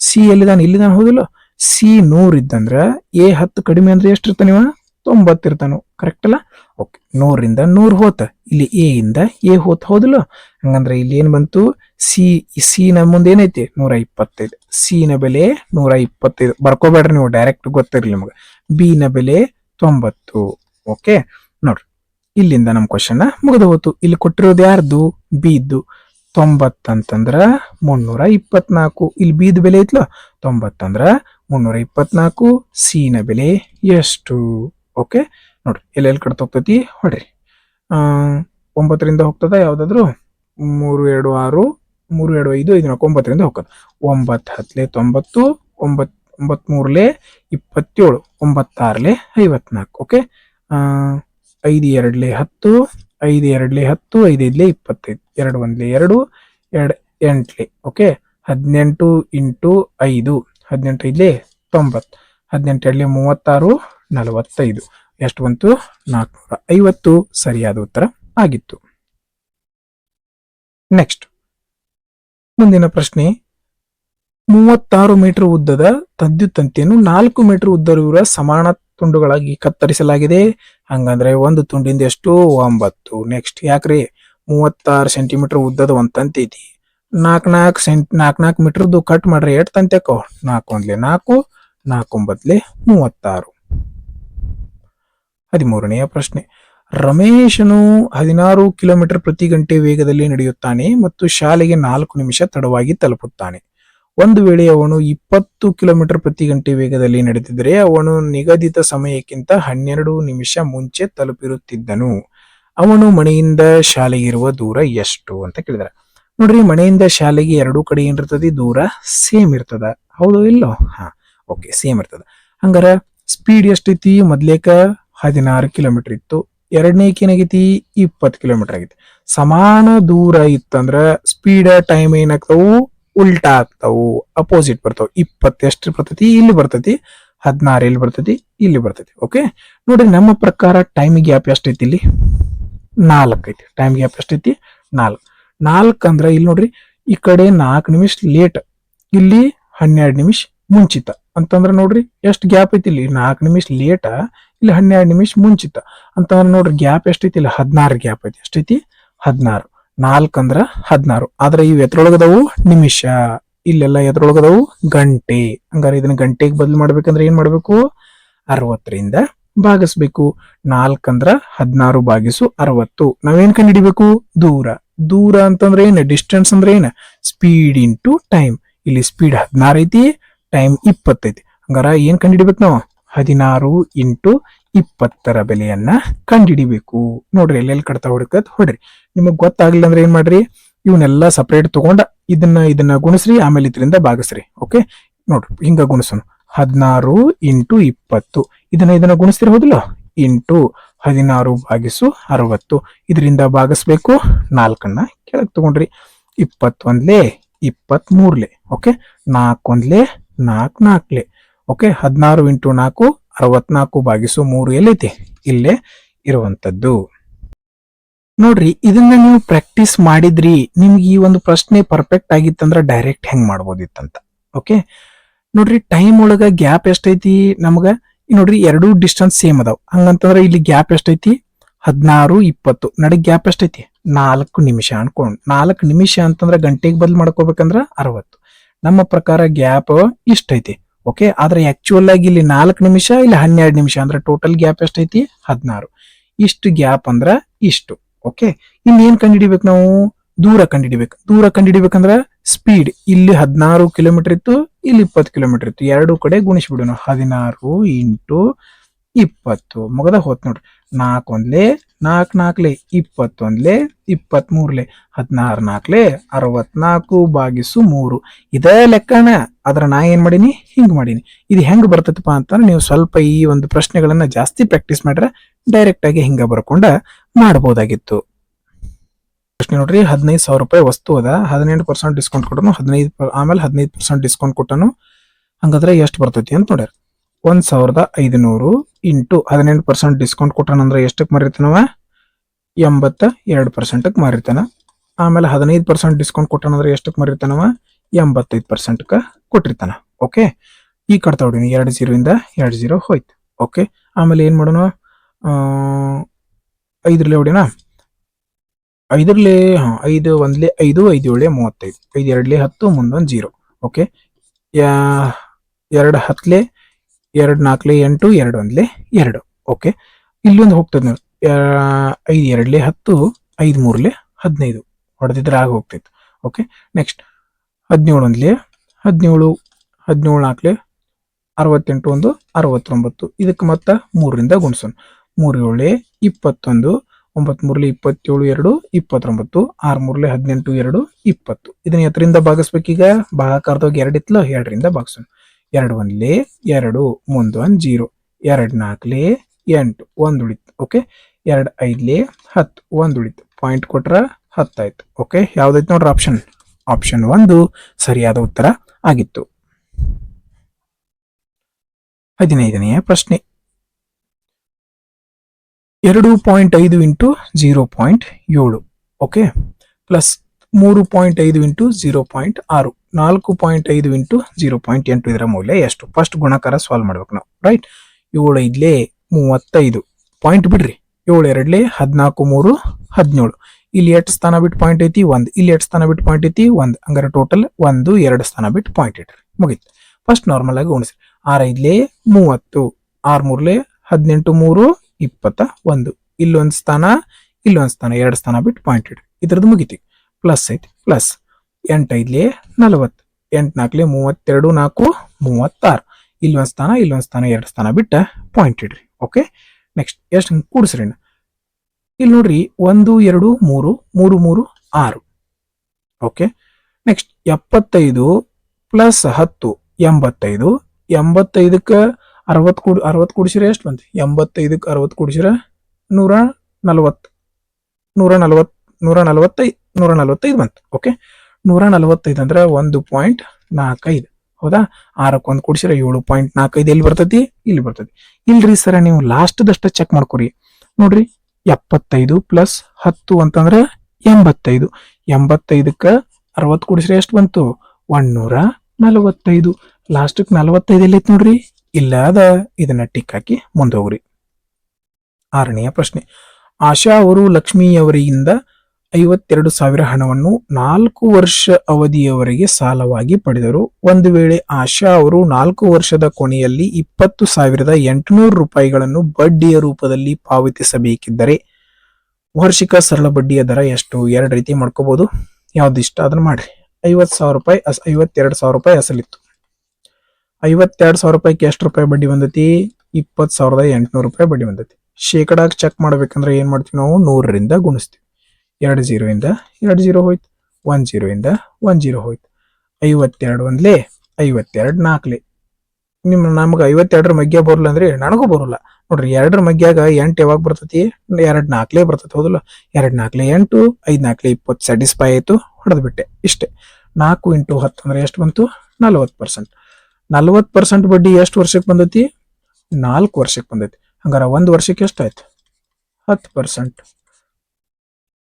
ಸಿ ಎಲ್ಲಿದಾನ? ಇಲ್ಲಿದಾನ. ಹೌದಿಲ್ಲ, ಸಿ 100 ಇದ್ದಂದ್ರ ಎ 10 ಕಡಿಮೆ ಅಂದ್ರೆ ಎಷ್ಟು ಇರ್ತಾನ? 90 ಇರ್ತಾನು. ಕರೆಕ್ಟ್ ಅಲ್ಲ? ಓಕೆ, 100ರಿಂದ 100 ಹೋತ. ಇಲ್ಲಿ ಎ ಇಂದ ಎ ಹೋತ. ಹೌದಿಲ್ಲ, ಹಂಗಂದ್ರೆ ಇಲ್ಲಿ ಏನ್ ಬಂತು? ಸಿ ನ ಮುಂದೆ ಏನೈತಿ? 125. ಸಿ ನ ಬೆಲೆ 125. ಬರ್ಕೋಬೇಡ್ರಿ ನೀವು, ಡೈರೆಕ್ಟ್ ಗೊತ್ತಿರ್ಲಿ ನಿಮ್ಗೆ. ಬಿ ನ ಬೆಲೆ 90. ಓಕೆ, ನೋಡ್ರಿ ಇಲ್ಲಿಂದ ನಮ್ ಕ್ವಶನ್ ಮುಗಿದು ಹೋತು. ಇಲ್ಲಿ ಕೊಟ್ಟಿರೋದು ಯಾರ್ದು? ಬಿ ಇದ್ದು. 90 ಅಂತಂದ್ರ 324. ಇಲ್ಲಿ ಬಿದ ಬೆಲೆ ಐತ್ಲ 90 ಅಂದ್ರ 324. ಸಿ ನ ಬೆಲೆ ಎಷ್ಟು? ಓಕೆ, ನೋಡ್ರಿ ಎಲ್ಲೆಲ್ಲಿ ಕಡ್ತ ಹೋಗ್ತೈತಿ ಹೊಡ್ರಿ. 9ರಿಂದ ಹೋಗ್ತದ ಯಾವ್ದಾದ್ರು 3 2 6 3 2 5 5 4 9ರಿಂದ ಹೋಗ್ತದ 9 10 90 9 9 3 27 9 6 54 ಓಕೆ 5 2 10 5 2 10 5 5 25 2 1 2 2 8 ಓಕೆ 18 ಇಂಟು 5 18 5 90 18 2 36 45 ಎಷ್ಟು ಬಂತು 450 ಸರಿಯಾದ ಉತ್ತರ ಆಗಿತ್ತು. ನೆಕ್ಸ್ಟ್ ಮುಂದಿನ ಪ್ರಶ್ನೆ 36 ಮೀಟರ್ ಉದ್ದದ ವಿದ್ಯುತ್ ತಂತಿಯನ್ನು 4 ಮೀಟರ್ ಉದ್ದವಿರುವ ಸಮಾನ ತುಂಡುಗಳಾಗಿ ಕತ್ತರಿಸಲಾಗಿದೆ. ಹಂಗಂದ್ರೆ ಒಂದು ತುಂಡಿಂದ ಎಷ್ಟು 9. ನೆಕ್ಸ್ಟ್ ಯಾಕ್ರಿ 36 ಸೆಂಟಿಮೀಟರ್ ಉದ್ದದ ಒಂದ್ ತಂತಿ ಐತಿ 4 ಮೀಟರ್ದು ಕಟ್ ಮಾಡ್ರಿ ಎಷ್ಟು ತಂತಿ ಹಾಕೋ 4 1 4 4 9 36. 13ನೆಯ ಪ್ರಶ್ನೆ ರಮೇಶನು 16 ಕಿಲೋಮೀಟರ್ ಪ್ರತಿ ಗಂಟೆ ವೇಗದಲ್ಲಿ ನಡೆಯುತ್ತಾನೆ ಮತ್ತು ಶಾಲೆಗೆ 4 ನಿಮಿಷ ತಡವಾಗಿ ತಲುಪುತ್ತಾನೆ. ಒಂದು ವೇಳೆ ಅವನು 20 ಕಿಲೋಮೀಟರ್ ಪ್ರತಿ ಗಂಟೆ ವೇಗದಲ್ಲಿ ನಡೆದಿದ್ದರೆ ಅವನು ನಿಗದಿತ ಸಮಯಕ್ಕಿಂತ 12 ನಿಮಿಷ ಮುಂಚೆ ತಲುಪಿರುತ್ತಿದ್ದನು. ಅವನು ಮನೆಯಿಂದ ಶಾಲೆಗೆ ಇರುವ ದೂರ ಎಷ್ಟು ಅಂತ ಕೇಳಿದಾರೆ. ನೋಡ್ರಿ ಮನೆಯಿಂದ ಶಾಲೆಗೆ ಎರಡೂ ಕಡೆ ಏನಿರ್ತದೆ ದೂರ ಸೇಮ್ ಇರ್ತದ, ಹೌದು ಇಲ್ಲೋ? ಹಾ ಓಕೆ ಸೇಮ್ ಇರ್ತದ. ಹಂಗಾರ ಸ್ಪೀಡ್ ಎಷ್ಟೈತಿ? ಮೊದ್ಲೇಕ 16 ಕಿಲೋಮೀಟರ್ ಇತ್ತು, ಎರಡನೇಕ ಏನಾಗೈತಿ 20 ಕಿಲೋಮೀಟರ್ ಆಗೈತಿ. ಸಮಾನ ದೂರ ಇತ್ತಂದ್ರ ಸ್ಪೀಡ್ ಟೈಮ್ ಏನಾಗ್ತಾವು ಉಲ್ಟಾ ಆಗ್ತಾವು, ಅಪೋಸಿಟ್ ಬರ್ತಾವ. 20 ಎಷ್ಟು ಬರ್ತೈತಿ? ಇಲ್ಲಿ ಬರ್ತೈತಿ. 16 ಇಲ್ಲಿ ಬರ್ತೈತಿ, ಇಲ್ಲಿ ಬರ್ತೈತಿ. ಓಕೆ ನೋಡ್ರಿ ನಮ್ಮ ಪ್ರಕಾರ ಟೈಮ್ ಗ್ಯಾಪ್ ಎಷ್ಟೈತಿ? ಇಲ್ಲಿ 4 ಐತಿ. ಟೈಮ್ ಗ್ಯಾಪ್ ಎಷ್ಟೈತಿ? 4 ಅಂದ್ರ ಇಲ್ಲಿ ನೋಡ್ರಿ ಈ ಕಡೆ 4 ನಿಮಿಷ ಲೇಟ್, ಇಲ್ಲಿ 12 ನಿಮಿಷ ಮುಂಚಿತ ಅಂತಂದ್ರ ನೋಡ್ರಿ ಎಷ್ಟು ಗ್ಯಾಪ್ ಐತಿ? ಇಲ್ಲಿ 4 ನಿಮಿಷ ಲೇಟ, ಇಲ್ಲಿ 12 ನಿಮಿಷ ಮುಂಚಿತ ಅಂತಂದ್ರ ನೋಡ್ರಿ ಗ್ಯಾಪ್ ಎಷ್ಟೈತಿ? ಇಲ್ಲಿ 16 ಗ್ಯಾಪ್ ಐತಿ. ಎಷ್ಟೈತಿ? 16. 4 ಅಂದ್ರ 16. ಆದ್ರೆ ಇವ್ ಎದ್ರೊಳಗದವು ನಿಮಿಷ, ಇಲ್ಲೆಲ್ಲ ಎದ್ರೊಳಗದವು ಗಂಟೆ. ಹಂಗಾರ ಇದನ್ನ ಗಂಟೆಗೆ ಬದಲು ಮಾಡ್ಬೇಕಂದ್ರೆ ಏನ್ ಮಾಡ್ಬೇಕು? 60ರಿಂದ ಭಾಗಿಸ್ಬೇಕು. 4 ಅಂದ್ರ 16 ಭಾಗಿಸು 60. ನಾವೇನ್ ಕಂಡು ಹಿಡಿಬೇಕು? ದೂರ. ದೂರ ಅಂತಂದ್ರೆ ಏನ್? ಡಿಸ್ಟೆನ್ಸ್ ಅಂದ್ರೆ ಏನ್? Speed into time. ಇಲ್ಲಿ ಸ್ಪೀಡ್ 16 ಐತಿ, ಟೈಮ್ 20 ಐತಿ. ಹಂಗಾರ ಏನ್ ಕಂಡು ಹಿಡಿಬೇಕು ನಾವು? 16 ಇಂಟು 20ರ ಬೆಲೆಯನ್ನ ಕಂಡುಹಿಡಿಬೇಕು. ನೋಡ್ರಿ ಎಲ್ಲೆಲ್ಲಿ ಕಡ್ತಾ ಹುಡುಕತ್ ಹೊಡ್ರಿ. ನಿಮಗ್ ಗೊತ್ತಾಗ್ಲಿಲ್ಲ ಅಂದ್ರೆ ಏನ್ ಮಾಡ್ರಿ? ಇವನ್ನೆಲ್ಲ ಸಪರೇಟ್ ತಗೊಂಡ ಇದನ್ನ ಗುಣಿಸ್ರಿ, ಆಮೇಲೆ ಇದರಿಂದ ಭಾಗಿಸ್ರಿ. ಓಕೆ ನೋಡ್ರಿ ಹಿಂಗ ಗುಣಿಸೋಣ. 16 ಇಂಟು 20 ಇದನ್ನ ಗುಣಿಸ್ತಿರ್ಬೋದಿಲ್ಲ, ಇಂಟು 16 ಭಾಗಿಸು 60. ಇದರಿಂದ ಭಾಗಿಸ್ಬೇಕು. 4ನ್ನ ಕೆಳಗೆ ತಗೊಂಡ್ರಿ. 21 23. ಓಕೆ 4 4 4. ಓಕೆ 16 ಇಂಟು 4 64 ಭಾಗಿಸು 3 ಎಲ್ಲೈತಿ? ಇಲ್ಲೇ ಇರುವಂತದ್ದು. ನೋಡ್ರಿ ಇದನ್ನ ನೀವು ಪ್ರಾಕ್ಟೀಸ್ ಮಾಡಿದ್ರಿ, ನಿಮ್ಗೆ ಈ ಒಂದು ಪ್ರಶ್ನೆ ಪರ್ಫೆಕ್ಟ್ ಆಗಿತ್ತಂದ್ರ ಡೈರೆಕ್ಟ್ ಹೆಂಗ್ ಮಾಡ್ಬೋದಿತ್ತಂತ. ಓಕೆ ನೋಡ್ರಿ ಟೈಮ್ ಒಳಗ ಗ್ಯಾಪ್ ಎಷ್ಟೈತಿ ನಮ್ಗ? ನೋಡ್ರಿ ಎರಡೂ ಡಿಸ್ಟೆನ್ಸ್ ಸೇಮ್ ಅದಾವ. ಹಂಗಂತಂದ್ರ ಇಲ್ಲಿ ಗ್ಯಾಪ್ ಎಷ್ಟೈತಿ? 16 20. ನಡಕ್ ಗ್ಯಾಪ್ ಎಷ್ಟೈತಿ? 4 ನಿಮಿಷ ಅನ್ಕೊಂಡ್. 4 ನಿಮಿಷ ಅಂತಂದ್ರ ಗಂಟೆಗೆ ಬದಲು ಮಾಡ್ಕೋಬೇಕಂದ್ರ 60. ನಮ್ಮ ಪ್ರಕಾರ ಗ್ಯಾಪ್ ಇಷ್ಟೈತಿ. ಓಕೆ ಆದ್ರೆ ಆಕ್ಚುಯಲ್ ಆಗಿ ಇಲ್ಲಿ 4 ನಿಮಿಷ, ಇಲ್ಲಿ 12 ನಿಮಿಷ ಅಂದ್ರೆ ಟೋಟಲ್ ಗ್ಯಾಪ್ ಎಷ್ಟೈತಿ? 16. ಇಷ್ಟು ಗ್ಯಾಪ್ ಅಂದ್ರ ಇಷ್ಟು. ಓಕೆ ಇಲ್ಲಿ ಏನ್ ಕಂಡುಹಿಡಿಬೇಕು ನಾವು? ದೂರ ಕಂಡುಹಿಡಿಬೇಕು. ದೂರ ಕಂಡುಹಿಡಿಬೇಕಂದ್ರ ಸ್ಪೀಡ್ ಇಲ್ಲಿ 16 ಕಿಲೋಮೀಟರ್ ಇತ್ತು, ಇಲ್ಲಿ 20 ಕಿಲೋಮೀಟರ್ ಇತ್ತು. ಎರಡು ಕಡೆ ಗುಣಿಸ್ಬಿಡೋಣ. 16 ಇಂಟು 20 ಮುಗದ ಹೋತ್ ನೋಡ್ರಿ. 4 1 4 4 21 23 16 4 64 ಭಾಗಿಸು 3. ಇದೇ ಲೆಕ್ಕನ. ಆದ್ರ ನಾ ಏನ್ ಮಾಡೀನಿ? ಹಿಂಗ್ ಮಾಡೀನಿ. ಇದು ಹೆಂಗ್ ಬರ್ತೈತಪ್ಪ ಅಂತಂದ್ರೆ ನೀವು ಸ್ವಲ್ಪ ಈ ಒಂದು ಪ್ರಶ್ನೆಗಳನ್ನ ಜಾಸ್ತಿ ಪ್ರಾಕ್ಟೀಸ್ ಮಾಡ್ರೆ ಡೈರೆಕ್ಟ್ ಆಗಿ ಹಿಂಗ ಬರ್ಕೊಂಡ ಮಾಡಬಹುದಾಗಿತ್ತು. ಪ್ರಶ್ನೆ ನೋಡ್ರಿ 15,000 ರೂಪಾಯಿ ವಸ್ತು ಅದ, 18% ಡಿಸ್ಕೌಂಟ್ ಕೊಟ್ಟನು, 15 ಆಮೇಲೆ 15% ಡಿಸ್ಕೌಂಟ್ ಕೊಟ್ಟನು. ಹಂಗಾದ್ರೆ ಎಷ್ಟು ಬರ್ತೈತಿ ಅಂತ ನೋಡ್ಯಾರ. 1,500 ಇಂಟು 18% ಡಿಸ್ಕೌಂಟ್ ಕೊಟ್ಟನಂದ್ರೆ ಎಷ್ಟಕ್ಕೆ ಮಾರಿರ್ತಾನವ? 82% ಮಾರಿರ್ತಾನ. ಆಮೇಲೆ 15% ಡಿಸ್ಕೌಂಟ್ ಕೊಟ್ಟನಂದ್ರೆ ಎಷ್ಟಕ್ಕೆ ಮಾರಿರ್ತಾನವ? 85% ಕೊಟ್ಟಿರ್ತಾನ. ಓಕೆ ಈ ಕಟ್ತಾ ಹೊಡೀನಿ. 2 0 ಇಂದ 2 0 ಹೋಯ್ತು. ಓಕೆ ಆಮೇಲೆ ಏನ್ ಮಾಡೋಣ? 5ರಲ್ಲಿ ಹೊಡಿಯೋಣ. 5ರಲ್ಲಿ 5 1 5 5 7 35 5 2 10 ಮುಂದೊಂದು 0. ಓಕೆ 2 10 2 4 8 2 1 2. ಓಕೆ ಇಲ್ಲೊಂದು ಹೋಗ್ತದೆ ನೋಡಿ. 5 2 10 5 3 15 ಹೊಡೆದಿದ್ರೆ ಆಗ ಹೋಗ್ತೈತೆ. Okay next 17 1 17 17 4 68 1 69. ಇದಕ್ಕೆ ಮತ್ತ 3ರಿಂದ ಗುಣಿಸೋಣ. 3 7 21 9 ಮೂರ್ಲೆ 27 2 29 6 ಮೂರ್ಲೆ 18 2 20. ಇದನ್ನ ಎತ್ತರಿಂದ ಭಾಗಿಸ್ಬೇಕೀಗ ಭಾಗಾಕಾರದಾಗ 2 ಇತ್ಲ 2ರಿಂದ ಭಾಗಿಸೋಣ. 2 ಒಂದ್ಲೆ 2 ಮುಂದೆ 1 0 2 ನಾಲ್ಕಲೆ 8 1 ಉಳಿತು. ಓಕೆ 2 5ಲೆ 10 1 ಉಳಿತು. ಪಾಯಿಂಟ್ ಕೊಟ್ರ 10 ಆಯ್ತು. ಓಕೆ ಯಾವ್ದೈತಿ ನೋಡ್ರಿ ಆಪ್ಷನ್ 1 ಸರಿಯಾದ ಉತ್ತರ ಆಗಿತ್ತು. 15ನೆಯ ಪ್ರಶ್ನೆ 2.5 into 0.7 okay plus 3.5 into 0.6 4.5 into 0.8 ಇದರ ಮೌಲ್ಯ ಎಷ್ಟು? ಫಸ್ಟ್ ಗುಣಾಕಾರ ಸಾಲ್ವ್ ಮಾಡ್ಬೇಕು ನಾವು, ರೈಟ್. 7 5ಲೆ 35 ಪಾಯಿಂಟ್ ಬಿಡ್ರಿ. 7 2ಲೆ 14 3 17. ಇಲ್ಲಿ ಎಷ್ಟು ಸ್ಥಾನ ಬಿಟ್ಟು ಪಾಯಿಂಟ್ ಐತಿ? 1. ಇಲ್ಲಿ ಎಷ್ಟು ಸ್ಥಾನ ಬಿಟ್ಟು ಪಾಯಿಂಟ್ ಐತಿ? 1. ಹಂಗಾರೆ ಟೋಟಲ್ 1 2 ಸ್ಥಾನ ಬಿಟ್ಟು ಪಾಯಿಂಟ್ ಇಟ್ರಿ, ಮುಗೀತು. ಫಸ್ಟ್ ನಾರ್ಮಲ್ ಆಗಿ ಗುಣಿಸ್ರಿ. 6 5ಲೆ 30 6 ಮೂರ್ಲೆ 18 3 21. ಇಲ್ಲೊಂದು ಸ್ಥಾನ ಇಲ್ಲೊಂದು ಸ್ಥಾನ 2 ಸ್ಥಾನ ಬಿಟ್ಟು ಪಾಯಿಂಟ್ ಇಡ್ರಿ. ಇದ್ರದ್ದು ಮುಗಿತಿ. ಪ್ಲಸ್ ಐತಿ ಪ್ಲಸ್ 8 5ಲೆ 40 8 4ಲೆ 32 4 36. ಇಲ್ಲೊಂದು ಸ್ಥಾನ ಇಲ್ಲೊಂದು ಸ್ಥಾನ 2 ಸ್ಥಾನ ಬಿಟ್ಟ ಪಾಯಿಂಟ್ ಇಡ್ರಿ. ಓಕೆ ನೆಕ್ಸ್ಟ್ ಎಷ್ಟು ಕೂಡಿಸ್ರಿ. ಇಲ್ಲಿ ನೋಡ್ರಿ 1 2 3 3 3 6. Okay next 75 plus 10 85. 85ಕ್ಕೆ 60 ಕೂಡಿಸಿರ ಎಷ್ಟು ಬಂತು? 85ಕ್ಕೆ 60 ಕೂಡಿಸಿರ 145 ಬಂತು. ಓಕೆ 145 ಅಂದ್ರೆ 1.45 ಹೌದಾ? 6ಕ್ಕೆ 1 ಕೂಡಿಸಿರ 7.45 ಎಲ್ಲಿ ಬರ್ತೈತಿ? ಇಲ್ಲಿ ಬರ್ತೈತಿ. ಇಲ್ರಿ ಸರ ನೀವು ಲಾಸ್ಟ್ ದಷ್ಟ ಚೆಕ್ ಮಾಡ್ಕೊರಿ. ನೋಡ್ರಿ 75 ಪ್ಲಸ್ 10 ಅಂತಂದ್ರೆ 85. 85ಕ್ಕೆ 60 ಕೂಡಿಸಿರ ಎಷ್ಟು ಬಂತು? 145. ಲಾಸ್ಟಕ್ಕೆ 45 ಎಲ್ಲೈತಿ ನೋಡ್ರಿ, ಇಲ್ಲ ಅದ. ಇದನ್ನ ಟಿಕ್ ಹಾಕಿ ಮುಂದೆ ಹೋಗ್ರಿ. 6ನೆಯ ಪ್ರಶ್ನೆ ಆಶಾ ಅವರು ಲಕ್ಷ್ಮಿಯವರಿಂದ 52,000 ಹಣವನ್ನು 4 ವರ್ಷ ಅವಧಿಯವರೆಗೆ ಸಾಲವಾಗಿ ಪಡೆದರು. ಒಂದು ವೇಳೆ ಆಶಾ ಅವರು 4 ವರ್ಷದ ಕೊನೆಯಲ್ಲಿ 20,800 ರೂಪಾಯಿಗಳನ್ನು ಬಡ್ಡಿಯ ರೂಪದಲ್ಲಿ ಪಾವತಿಸಬೇಕಿದ್ದರೆ ವಾರ್ಷಿಕ ಸರಳ ಬಡ್ಡಿಯ ದರ ಎಷ್ಟು? 2 ರೀತಿ ಮಾಡ್ಕೋಬಹುದು, ಯಾವ್ದು ಇಷ್ಟ ಅದನ್ನ ಮಾಡ್ರಿ. 50,000 ರೂಪಾಯಿ 52,000 ರೂಪಾಯಿ ಅಸಲಿತ್ತು. 52,000 ರೂಪಾಯಿಗೆ ಎಷ್ಟು ರೂಪಾಯಿ ಬಡ್ಡಿ ಬಂದೈತಿ? 20,800 ರೂಪಾಯಿ ಬಡ್ಡಿ ಬಂದೈತಿ. ಶೇಕಡಾಗ ಚೆಕ್ ಮಾಡ್ಬೇಕಂದ್ರೆ ಏನ್ ಮಾಡ್ತೀವಿ ನಾವು? 100ರಿಂದ ಗುಣಿಸ್ತೀವಿ. 2 0 ಇಂದ 2 0 ಹೋಯ್ತು. 1 0 ಇಂದ 1 0 ಹೋಯ್ತು. 52 ಒಂದ್ಲೆ 52 4ಲೆ. ನಮ್ಗೆ 52 ಮಗ್ಯ ಬರಲ್ಲ ಅಂದ್ರೆ ನನಗೂ ಬರೋಲ್ಲ ನೋಡ್ರಿ. 2 ಮಗ್ಯಾಗ 8 ಯಾವಾಗ ಬರ್ತೈತಿ? 2 4ಲೆ ಬರ್ತೈತಿ, ಹೌದಲ್ಲ? 2 4ಲೆ 8 5 4ಲೆ 20 ಸ್ಯಾಟಿಸ್ಫೈ ಆಯ್ತು, ಹೊಡೆದ್ ಬಿಟ್ಟೆ ಇಷ್ಟೇ. 4 ಇಂಟು 10 ಅಂದ್ರೆ ಎಷ್ಟು ಬಂತು? 40%. 40% ಬಡ್ಡಿ ಎಷ್ಟು ವರ್ಷಕ್ಕೆ ಬಂದೈತಿ? 4 ವರ್ಷಕ್ಕೆ ಬಂದೈತಿ. ಹಂಗಾರ 1 ವರ್ಷಕ್ಕೆ ಎಷ್ಟಾಯ್ತು? 10%.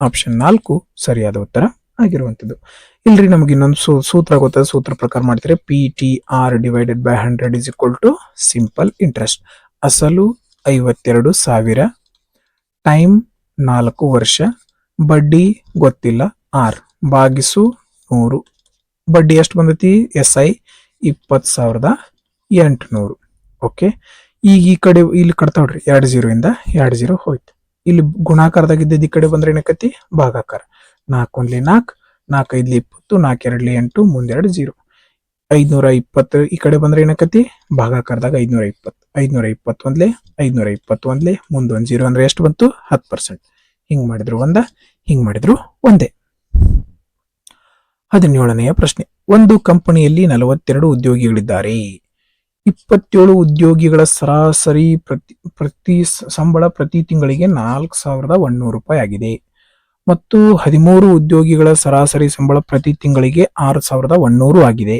ಆಪ್ಷನ್ 4 ಸರಿಯಾದ ಉತ್ತರ ಆಗಿರುವಂತದ್ದು. ಇಲ್ರಿ ನಮ್ಗೆ ಇನ್ನೊಂದು ಸೂತ್ರ ಗೊತ್ತದ, ಸೂತ್ರ ಪ್ರಕಾರ ಮಾಡ್ತೀರಿ. PTR divided by 100 is equal to simple interest. ಅಸಲು 52,000 ಟೈಮ್ 4 ವರ್ಷ, ಬಡ್ಡಿ ಗೊತ್ತಿಲ್ಲ R ಭಾಗಿಸು 100. ಬಡ್ಡಿ ಎಷ್ಟು ಬಂದೈತಿ? SI 20,800. ಓಕೆ ಈಗ ಈ ಕಡೆ ಇಲ್ಲಿ ಕಟ್ತಾವ್ರಿ. 2 0 ಇಂದ 2 0 ಹೋಯ್ತು. ಇಲ್ಲಿ ಗುಣಾಕಾರದಾಗಿದ್ದ ಈ ಕಡೆ ಬಂದ್ರೆ ಏನಕ್ಕತಿ? ಭಾಗಾಕಾರ. 4 1ಲೆ 4 4 5ಲೆ 20 4 2ಲೆ 8 ಮುಂದೆ 2 0. 520 ಈ ಕಡೆ ಬಂದ್ರೆ ಏನಕ್ಕತಿ? ಭಾಗಾಕಾರದಾಗ 520. 520 ಒಂದ್ಲೆ 521ಲೆ ಮುಂದೆ 1 0 ಅಂದ್ರೆ ಎಷ್ಟು ಬಂತು? 10%. ಹಿಂಗ್ ಮಾಡಿದ್ರು ಒಂದ, ಹಿಂಗ್ ಮಾಡಿದ್ರು ಒಂದೇ. 17ನೆಯ ಪ್ರಶ್ನೆ ಒಂದು ಕಂಪನಿಯಲ್ಲಿ 42 ಉದ್ಯೋಗಿಗಳಿದ್ದಾರೆ. 27 ಉದ್ಯೋಗಿಗಳ ಸರಾಸರಿ ಸಂಬಳ ಪ್ರತಿ ತಿಂಗಳಿಗೆ 4,100 ರೂಪಾಯಿ ಆಗಿದೆ ಮತ್ತು 13 ಉದ್ಯೋಗಿಗಳ ಸರಾಸರಿ ಸಂಬಳ ಪ್ರತಿ ತಿಂಗಳಿಗೆ 6,100 ಆಗಿದೆ.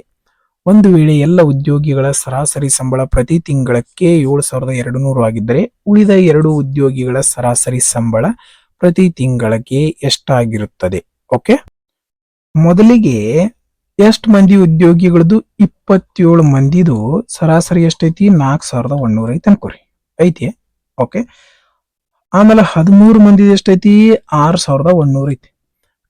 ಒಂದು ವೇಳೆ ಎಲ್ಲ ಉದ್ಯೋಗಿಗಳ ಸರಾಸರಿ ಸಂಬಳ ಪ್ರತಿ ತಿಂಗಳಕ್ಕೆ 7,200 ಆಗಿದ್ದರೆ ಉಳಿದ 2 ಉದ್ಯೋಗಿಗಳ ಸರಾಸರಿ ಸಂಬಳ ಪ್ರತಿ ತಿಂಗಳಿಗೆ ಎಷ್ಟಾಗಿರುತ್ತದೆ? ಓಕೆ ಮೊದಲಿಗೆ ಎಷ್ಟು ಮಂದಿ ಉದ್ಯೋಗಿಗಳದ್ದು? 27 ಮಂದಿದು ಸರಾಸರಿ ಎಷ್ಟೈತಿ? 4,100 ಐತಿ ಅನ್ಕೋರಿ, ಐತಿ. ಓಕೆ ಆಮೇಲೆ 13 ಮಂದಿ ಎಷ್ಟೈತಿ? 6,100 ಐತಿ.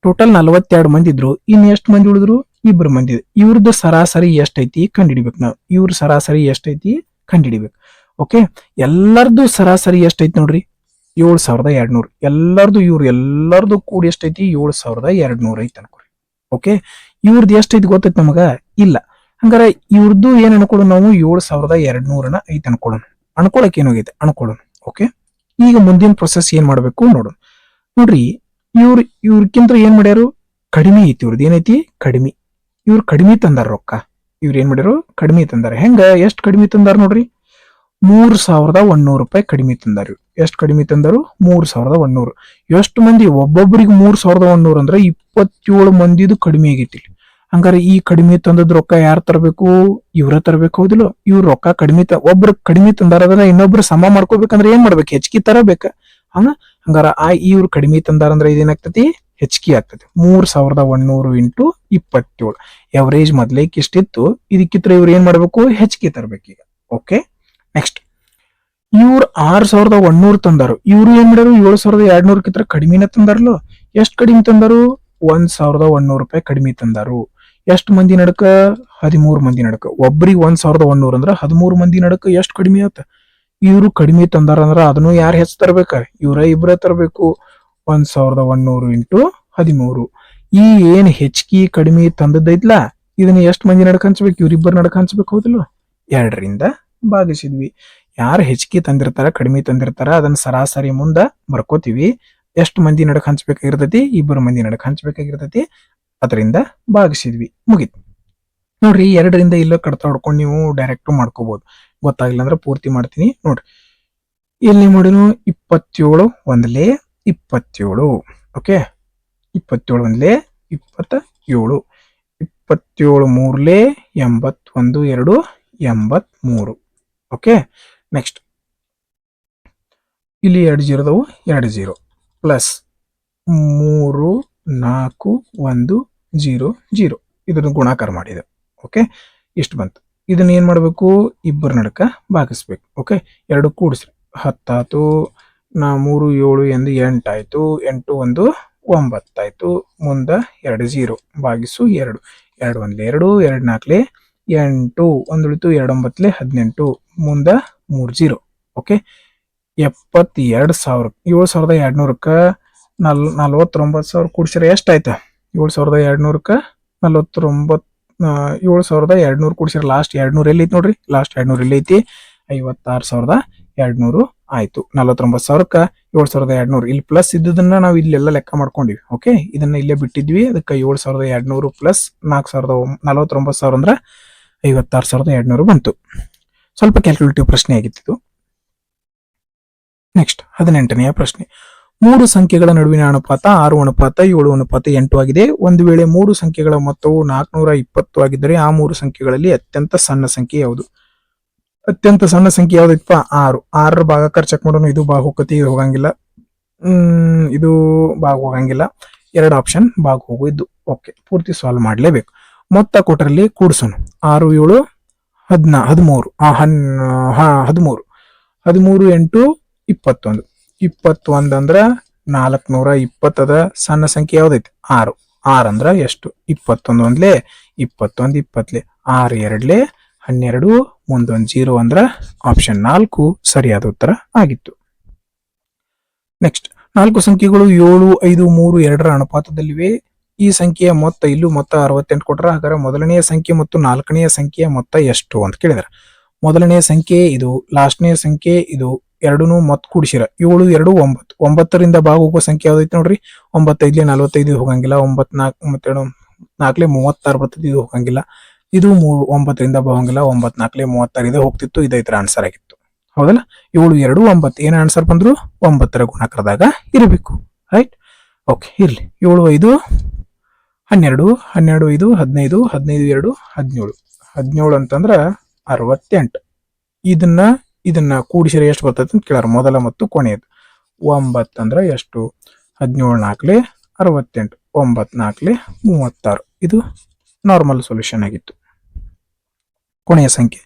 ಟೋಟಲ್ 42 ಮಂದಿ ಇದ್ರು. ಇನ್ ಎಷ್ಟು ಮಂದಿ ಉಳಿದ್ರು? 2 ಮಂದಿ. ಇವ್ರದ್ದು ಸರಾಸರಿ ಎಷ್ಟೈತಿ ಕಂಡುಹಿಡಿಬೇಕು ನಾವು. ಇವ್ರ ಸರಾಸರಿ ಎಷ್ಟೈತಿ ಕಂಡುಹಿಡಿಬೇಕು. ಓಕೆ ಎಲ್ಲರದು ಸರಾಸರಿ ಎಷ್ಟೈತಿ ನೋಡ್ರಿ? 7,200. ಎಲ್ಲರದು ಕೂಡಿ ಎಷ್ಟೈತಿ? 7,200 ಐತಿ ಅನ್ಕೋರಿ. ಓಕೆ ಇವ್ರದ್ದು ಎಷ್ಟೈತಿ ಗೊತ್ತೈತಿ ನಮಗ? ಇಲ್ಲ. ಹಂಗಾರ ಇವ್ರದ್ದು ಏನ್ ಅನ್ಕೊಳ್ಳೋಣ ನಾವು? 7,200 ಐತಿ ಅನ್ಕೊಳ್ಳೋಣ. ಅನ್ಕೊಳಕ್ ಏನಾಗೈತೆ ಅನ್ಕೊಳ್ಳೋಣ. ಓಕೆ ಈಗ ಮುಂದಿನ ಪ್ರೊಸೆಸ್ ಏನ್ ಮಾಡ್ಬೇಕು ನೋಡೋಣ. ನೋಡ್ರಿ, ಇವ್ರಕ್ಕಿಂತ ಏನ್ ಮಾಡ್ಯಾರು, ಕಡಿಮೆ ಐತಿ ಇವ್ರದ್ದು, ಏನೈತಿ ಕಡಿಮೆ. ಇವ್ರು ಕಡಿಮೆ ತಂದಾರ ರೊಕ್ಕ. ಇವ್ರು ಏನ್ ಮಾಡ್ಯಾರು, ಕಡಿಮೆ ತಂದಾರ. ಹೆಂಗ, ಎಷ್ಟ್ ಕಡಿಮೆ ತಂದಾರ ನೋಡ್ರಿ, 3100 ರೂಪಾಯಿ ಕಡಿಮೆ ತಂದಾರ. ಎಷ್ಟ್ ಕಡಿಮೆ ತಂದಾರು, 3100. ಎಷ್ಟು ಮಂದಿ, ಒಬ್ಬೊಬ್ಬರಿಗೆ 3100 ಅಂದ್ರೆ 27 ಮಂದಿದು ಕಡಿಮೆ ಆಗೈತಿ. ಹಂಗಾರೆ ಈ ಕಡಿಮೆ ತಂದದ್ ರೊಕ್ಕ ಯಾರು ತರಬೇಕು, ಇವ್ರ ತರಬೇಕು, ಹೌದಿಲ್ಲ? ಇವ್ರ ರೊಕ್ಕ ಕಡಿಮೆ ಒಬ್ರು ಕಡಿಮೆ ತಂದಾರ, ಅದನ್ನ ಇನ್ನೊಬ್ರು ಸಮ ಮಾಡ್ಕೋಬೇಕಂದ್ರೆ ಏನ್ ಮಾಡ್ಬೇಕು, ಹೆಚ್ಚಿಗೆ ತರಬೇಕ. ಹಂಗಾರ ಇವ್ರು ಕಡಿಮೆ ತಂದಾರ ಅಂದ್ರೆ ಇದೇನಾಗ್ತತಿ, ಹೆಚ್ಚಿಗೆ ಆಗ್ತದೆ. 3100 ಇಂಟು 27. ಎವರೇಜ್ ಮೊದ್ಲೇಕ್ ಇಷ್ಟಿತ್ತು, ಇದಕ್ಕಿತ್ರ ಇವ್ರು ಏನ್ ಮಾಡ್ಬೇಕು, ಹೆಚ್ಚಿಗೆ ತರಬೇಕು ಈಗ. ಓಕೆ, ನೆಕ್ಸ್ಟ್ ಇವ್ರು 6100 ತಂದಾರು. ಇವ್ರು ಏನ್ ಮಾಡ್ಯಾರು, 7200 ಕಿತ್ರ ಕಡಿಮೆನ ತಂದಾರಲ್ಲ. ಎಷ್ಟ್ ಕಡಿಮೆ ತಂದಾರು, 1100 ರೂಪಾಯಿ ಕಡಿಮೆ ತಂದಾರು. ಎಷ್ಟ್ ಮಂದಿ ನಡಕ, 13 ಮಂದಿ ನಡಕ. ಒಬ್ರಿಗೆ 1100 ಅಂದ್ರ 13 ಮಂದಿ ನಡಕ ಎಷ್ಟ್ ಕಡಿಮೆ ಆತ. ಇವ್ರು ಕಡಿಮೆ ತಂದಾರ ಅಂದ್ರ ಅದನ್ನು ಯಾರು ಹೆಚ್ಚು ತರ್ಬೇಕ, ಇವ್ರ ಇಬ್ರ ತರಬೇಕು. 1100 ಇಂಟು 13. ಈ ಏನ್ ಹೆಚ್ಚಿಗೆ ಕಡಿಮೆ ತಂದದ್ದೈತ್ಲ, ಇದನ್ನ ಎಷ್ಟ್ ಮಂದಿ ನಡಕ ಹಂಚ್ಬೇಕು, ಇವ್ರಿಬ್ಬರು ನಡಕ ಹಂಚ್ಬೇಕು, ಹೌದಿಲ್ಲ? 2ರಿಂದ ಭಾಗಿಸಿದ್ವಿ. ಯಾರು ಹೆಚ್ಚಿಗೆ ತಂದಿರ್ತಾರ, ಕಡಿಮೆ ತಂದಿರ್ತಾರ, ಅದನ್ನ ಸರಾಸರಿ ಮುಂದ ಬರ್ಕೋತೀವಿ. ಎಷ್ಟು ಮಂದಿ ನಡಕ್ ಹಂಚ್ಬೇಕಾಗಿರ್ತೈತಿ, 2 ಮಂದಿ ನಡಕ್ ಹಂಚ್ಬೇಕಾಗಿರ್ತೈತಿ. ಅದರಿಂದ ಭಾಗಿಸಿದ್ವಿ, ಮುಗಿತು. ನೋಡ್ರಿ, 2ರಿಂದ ಇಲ್ಲ ಕಡ್ತಾ ಹೊಡ್ಕೊಂಡು ನೀವು ಡೈರೆಕ್ಟ್ ಮಾಡ್ಕೋಬಹುದು. ಗೊತ್ತಾಗ್ಲಿಲ್ಲ ಅಂದ್ರೆ ಪೂರ್ತಿ ಮಾಡ್ತೀನಿ ನೋಡ್ರಿ. ಇಲ್ಲಿ ಮಾಡಿನು 27 ಒಂದ್ಲೆ 27. ಓಕೆ, 27 ಒಂದ್ಲೆ 27. 27 ಮೂರ್ಲೆ 81, 2 83. ಓಕೆ, ನೆಕ್ಸ್ಟ್ ಇಲ್ಲಿ 2 0 2 0 ಪ್ಲಸ್ 3 4 1 0 0. ಇದನ್ನು ಗುಣಾಕಾರ ಮಾಡಿದೆ. ಓಕೆ, ಇಷ್ಟು ಬಂತು. ಇದನ್ನ ಏನ್ ಮಾಡ್ಬೇಕು, ಇಬ್ಬರು ನಡಕ ಭಾಗಿಸ್ಬೇಕು. ಓಕೆ, 2 ಕೂಡಿಸ್ರಿ 10 ಆಯ್ತು. 3 7 ಎಂದು 8 ಆಯ್ತು. 8 1 9 ಆಯ್ತು. ಮುಂದ 2 0 ಭಾಗಿಸು 2. 2 1 2 2 4 8. 1 ಉಳಿತು 2 9 18. ಮುಂದ 3 0. ಓಕೆ, 72,000. 7200ಕ್ಕ 49,000 ಕೂಡಿಸಿದ್ರೆ ಎಷ್ಟಾಯ್ತು, 7200ಕ್ಕ 49, 7200 ಕೂಡಿಸಿದ್ರೆ ಲಾಸ್ಟ್ 200 ಎಲ್ಲಿ ಐತಿ ನೋಡ್ರಿ, ಲಾಸ್ಟ್ 200 ಎಲ್ಲಿ ಐತಿ, 56,200 ಆಯ್ತು. 49,000ಕ್ಕ 7,200. ಇಲ್ಲಿ ಪ್ಲಸ್ ಇದ್ದದನ್ನ ನಾವು ಇಲ್ಲೆಲ್ಲ ಲೆಕ್ಕ ಮಾಡ್ಕೊಂಡಿವಿ. ಓಕೆ, ಇದನ್ನ ಇಲ್ಲೇ ಬಿಟ್ಟಿದ್ವಿ. ಅದಕ್ಕೆ 7,200 ಪ್ಲಸ್ 49,000 ಅಂದ್ರೆ 56,200 ಬಂತು. ಸ್ವಲ್ಪ ಕ್ಯಾಲ್ಕುಲೇಟಿವ್ ಪ್ರಶ್ನೆ ಆಗಿತ್ತು. ನೆಕ್ಸ್ಟ್ 18ನೆಯ ಪ್ರಶ್ನೆ. 3 ಸಂಖ್ಯೆಗಳ ನಡುವಿನ ಅನುಪಾತ 6:7:8 ಆಗಿದೆ. ಒಂದು ವೇಳೆ 3 ಸಂಖ್ಯೆಗಳ ಮೊತ್ತವು 420 ಆಗಿದ್ದರೆ ಆ 3 ಸಂಖ್ಯೆಗಳಲ್ಲಿ ಅತ್ಯಂತ ಸಣ್ಣ ಸಂಖ್ಯೆ ಯಾವುದು? ಅತ್ಯಂತ ಸಣ್ಣ ಸಂಖ್ಯೆ ಯಾವ್ದೈತಪ್ಪ, 6. 6ರ ಭಾಗಾಕಾರ ಚೆಕ್ ಮಾಡೋಣ. ಇದು ಭಾಗ ಹೋಗತಿ, ಇದು ಹೋಗಂಗಿಲ್ಲ. ಇದು ಭಾಗ ಹೋಗಂಗಿಲ್ಲ. 2 ಆಪ್ಷನ್ ಭಾಗ ಹೋಗಿದ್ದು. ಓಕೆ, ಪೂರ್ತಿ ಸಾಲ್ವ್ ಮಾಡ್ಲೇಬೇಕು. ಮೊತ್ತ ಕೊಟ್ಟರಲ್ಲಿ ಕೂಡ್ಸೋಣ. 6 7 13. 13. 13 8 21. 21 ಅಂದ್ರ 420 ಅದ. ಸಣ್ಣ ಸಂಖ್ಯೆ ಯಾವ್ದೈತಿ, 6. 6 ಅಂದ್ರ ಎಷ್ಟು, 21 ಒಂದ್ಲೆ 21 20 6 2 12. ಮುಂದೊಂದು 0 ಅಂದ್ರ ಆಪ್ಷನ್ 4 ಸರಿಯಾದ ಉತ್ತರ ಆಗಿತ್ತು. ನೆಕ್ಸ್ಟ್ 4 ಸಂಖ್ಯೆಗಳು 7 5 3 2ರ ಅನುಪಾತದಲ್ಲಿವೆ. ಈ ಸಂಖ್ಯೆಯ ಮೊತ್ತ, ಇಲ್ಲೂ ಮೊತ್ತ 68 ಕೊಟ್ರ. ಹಾಗಾದ್ರೆ ಮೊದಲನೆಯ ಸಂಖ್ಯೆ ಮತ್ತು 4ನೆಯ ಸಂಖ್ಯೆಯ ಮೊತ್ತ ಎಷ್ಟು ಅಂತ ಕೇಳಿದಾರೆ. ಮೊದಲನೆಯ ಸಂಖ್ಯೆ ಇದು, ಲಾಸ್ಟ್ನೆಯ ಸಂಖ್ಯೆ ಇದು. 2 ಮೊತ್ತ ಕೂಡಿಸಿರ 7 2 9. 9ರಿಂದ ಭಾಗ ಹೋಗೋ ಸಂಖ್ಯೆ ಯಾವ್ದೈತಿ ನೋಡ್ರಿ, 9 5 45 ಹೋಗಂಗಿಲ್ಲ. 9 4 32 4 36 ಬರ್ತದೆ, ಇದು ಹೋಗಂಗಿಲ್ಲ. ಇದು 9ರಿಂದ ಭಾಗಂಗಿಲ್ಲ. 9 4 36 ಇದು ಹೋಗ್ತಿತ್ತು. ಇದೈತರ ಆನ್ಸರ್ ಆಗಿತ್ತು, ಹೌದಲ್ಲ? 7 2 9 ಏನ ಆನ್ಸರ್ ಬಂದ್ರು 9ರ ಗುಣಾಕಾರದಾಗ ಇರಬೇಕು, ರೈಟ್? ಓಕೆ, ಇರ್ಲಿ. 7 5 12 12 5 15 15 2 17. 17 ಅಂತಂದ್ರ 68. ಇದನ್ನ ಕೂಡಿಸಿದ್ರೆ ಎಷ್ಟು ಬರ್ತೈತೆ ಅಂತ ಕೇಳಾರ, ಮೊದಲ ಮತ್ತು ಕೊನೆಯದು. 9 ಅಂದ್ರ ಎಷ್ಟು, 17 4 68. 9 4 36. ಇದು ನಾರ್ಮಲ್ ಸೊಲ್ಯೂಷನ್ ಆಗಿತ್ತು. ಕೊನೆಯ ಸಂಖ್ಯೆ,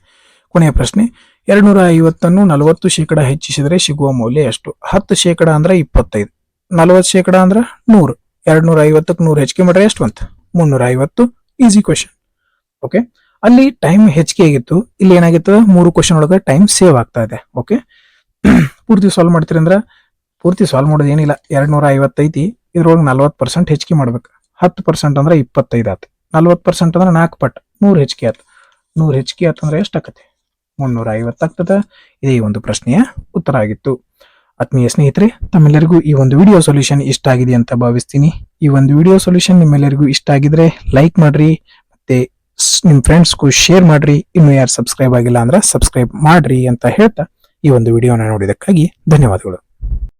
ಕೊನೆಯ ಪ್ರಶ್ನೆ. 250 40% ಹೆಚ್ಚಿಸಿದರೆ ಸಿಗುವ ಮೌಲ್ಯ ಎಷ್ಟು? 10% ಅಂದ್ರೆ 25. 40% ಅಂದ್ರೆ 100. 250ಕ್ಕೆ 100 ಹೆಚ್ಚಿಗೆ ಮಾಡ್ರೆ ಎಷ್ಟು ಬಂತು, 350. Easy question. ಓಕೆ, ಅಲ್ಲಿ ಟೈಮ್ ಹೆಚ್ಚಿಗೆ ಆಗಿತ್ತು, ಇಲ್ಲಿ ಏನಾಗಿತ್ತು, 3 ಕ್ವಶನ್ ಒಳಗೆ ಟೈಮ್ ಸೇವ್ ಆಗ್ತಾ ಇದೆ. ಓಕೆ, ಪೂರ್ತಿ ಸಾಲ್ವ್ ಮಾಡ್ತೀರಿ ಅಂದ್ರೆ, ಪೂರ್ತಿ ಸಾಲ್ವ್ ಮಾಡೋದು ಏನಿಲ್ಲ. 250 ಐತಿ, ಇದ್ರೊಳಗೆ 40% ಹೆಚ್ಚಿಗೆ ಮಾಡ್ಬೇಕು. 10% ಅಂದ್ರೆ 25 ಆಯ್ತು. 40% ಅಂದ್ರೆ 4 ಪಟ್ಟು 100 ಹೆಚ್ಚಿಗೆ ಆಯ್ತು. 100 ಹೆಚ್ಚಿಗೆ ಆಯ್ತು ಅಂದ್ರೆ ಎಷ್ಟು ಆಕತಿ, 350 ಆಗ್ತದೆ. ಇದೇ ಒಂದು ಪ್ರಶ್ನೆಯ ಉತ್ತರ ಆಗಿತ್ತು. ಆತ್ಮೀಯ ಸ್ನೇಹಿತರೆ, ತಮ್ಮೆಲ್ಲರಿಗೂ ಈ ಒಂದು ವಿಡಿಯೋ ಸೊಲ್ಯೂಷನ್ ಇಷ್ಟ ಆಗಿದೆ ಅಂತ ಭಾವಿಸ್ತೀನಿ. ಈ ಒಂದು ವಿಡಿಯೋ ಸೊಲ್ಯೂಷನ್ ನಿಮ್ಮೆಲ್ಲರಿಗೂ ಇಷ್ಟ ಆಗಿದ್ರೆ ಲೈಕ್ ಮಾಡ್ರಿ, ಮತ್ತೆ ನಿಮ್ ಫ್ರೆಂಡ್ಸ್ಗೂ ಶೇರ್ ಮಾಡ್ರಿ. ಇನ್ನು ಯಾರು ಸಬ್ಸ್ಕ್ರೈಬ್ ಆಗಿಲ್ಲ ಅಂದ್ರೆ ಸಬ್ಸ್ಕ್ರೈಬ್ ಮಾಡ್ರಿ ಅಂತ ಹೇಳ್ತಾ ಈ ಒಂದು ವಿಡಿಯೋನ ನೋಡಿದಕ್ಕಾಗಿ ಧನ್ಯವಾದಗಳು.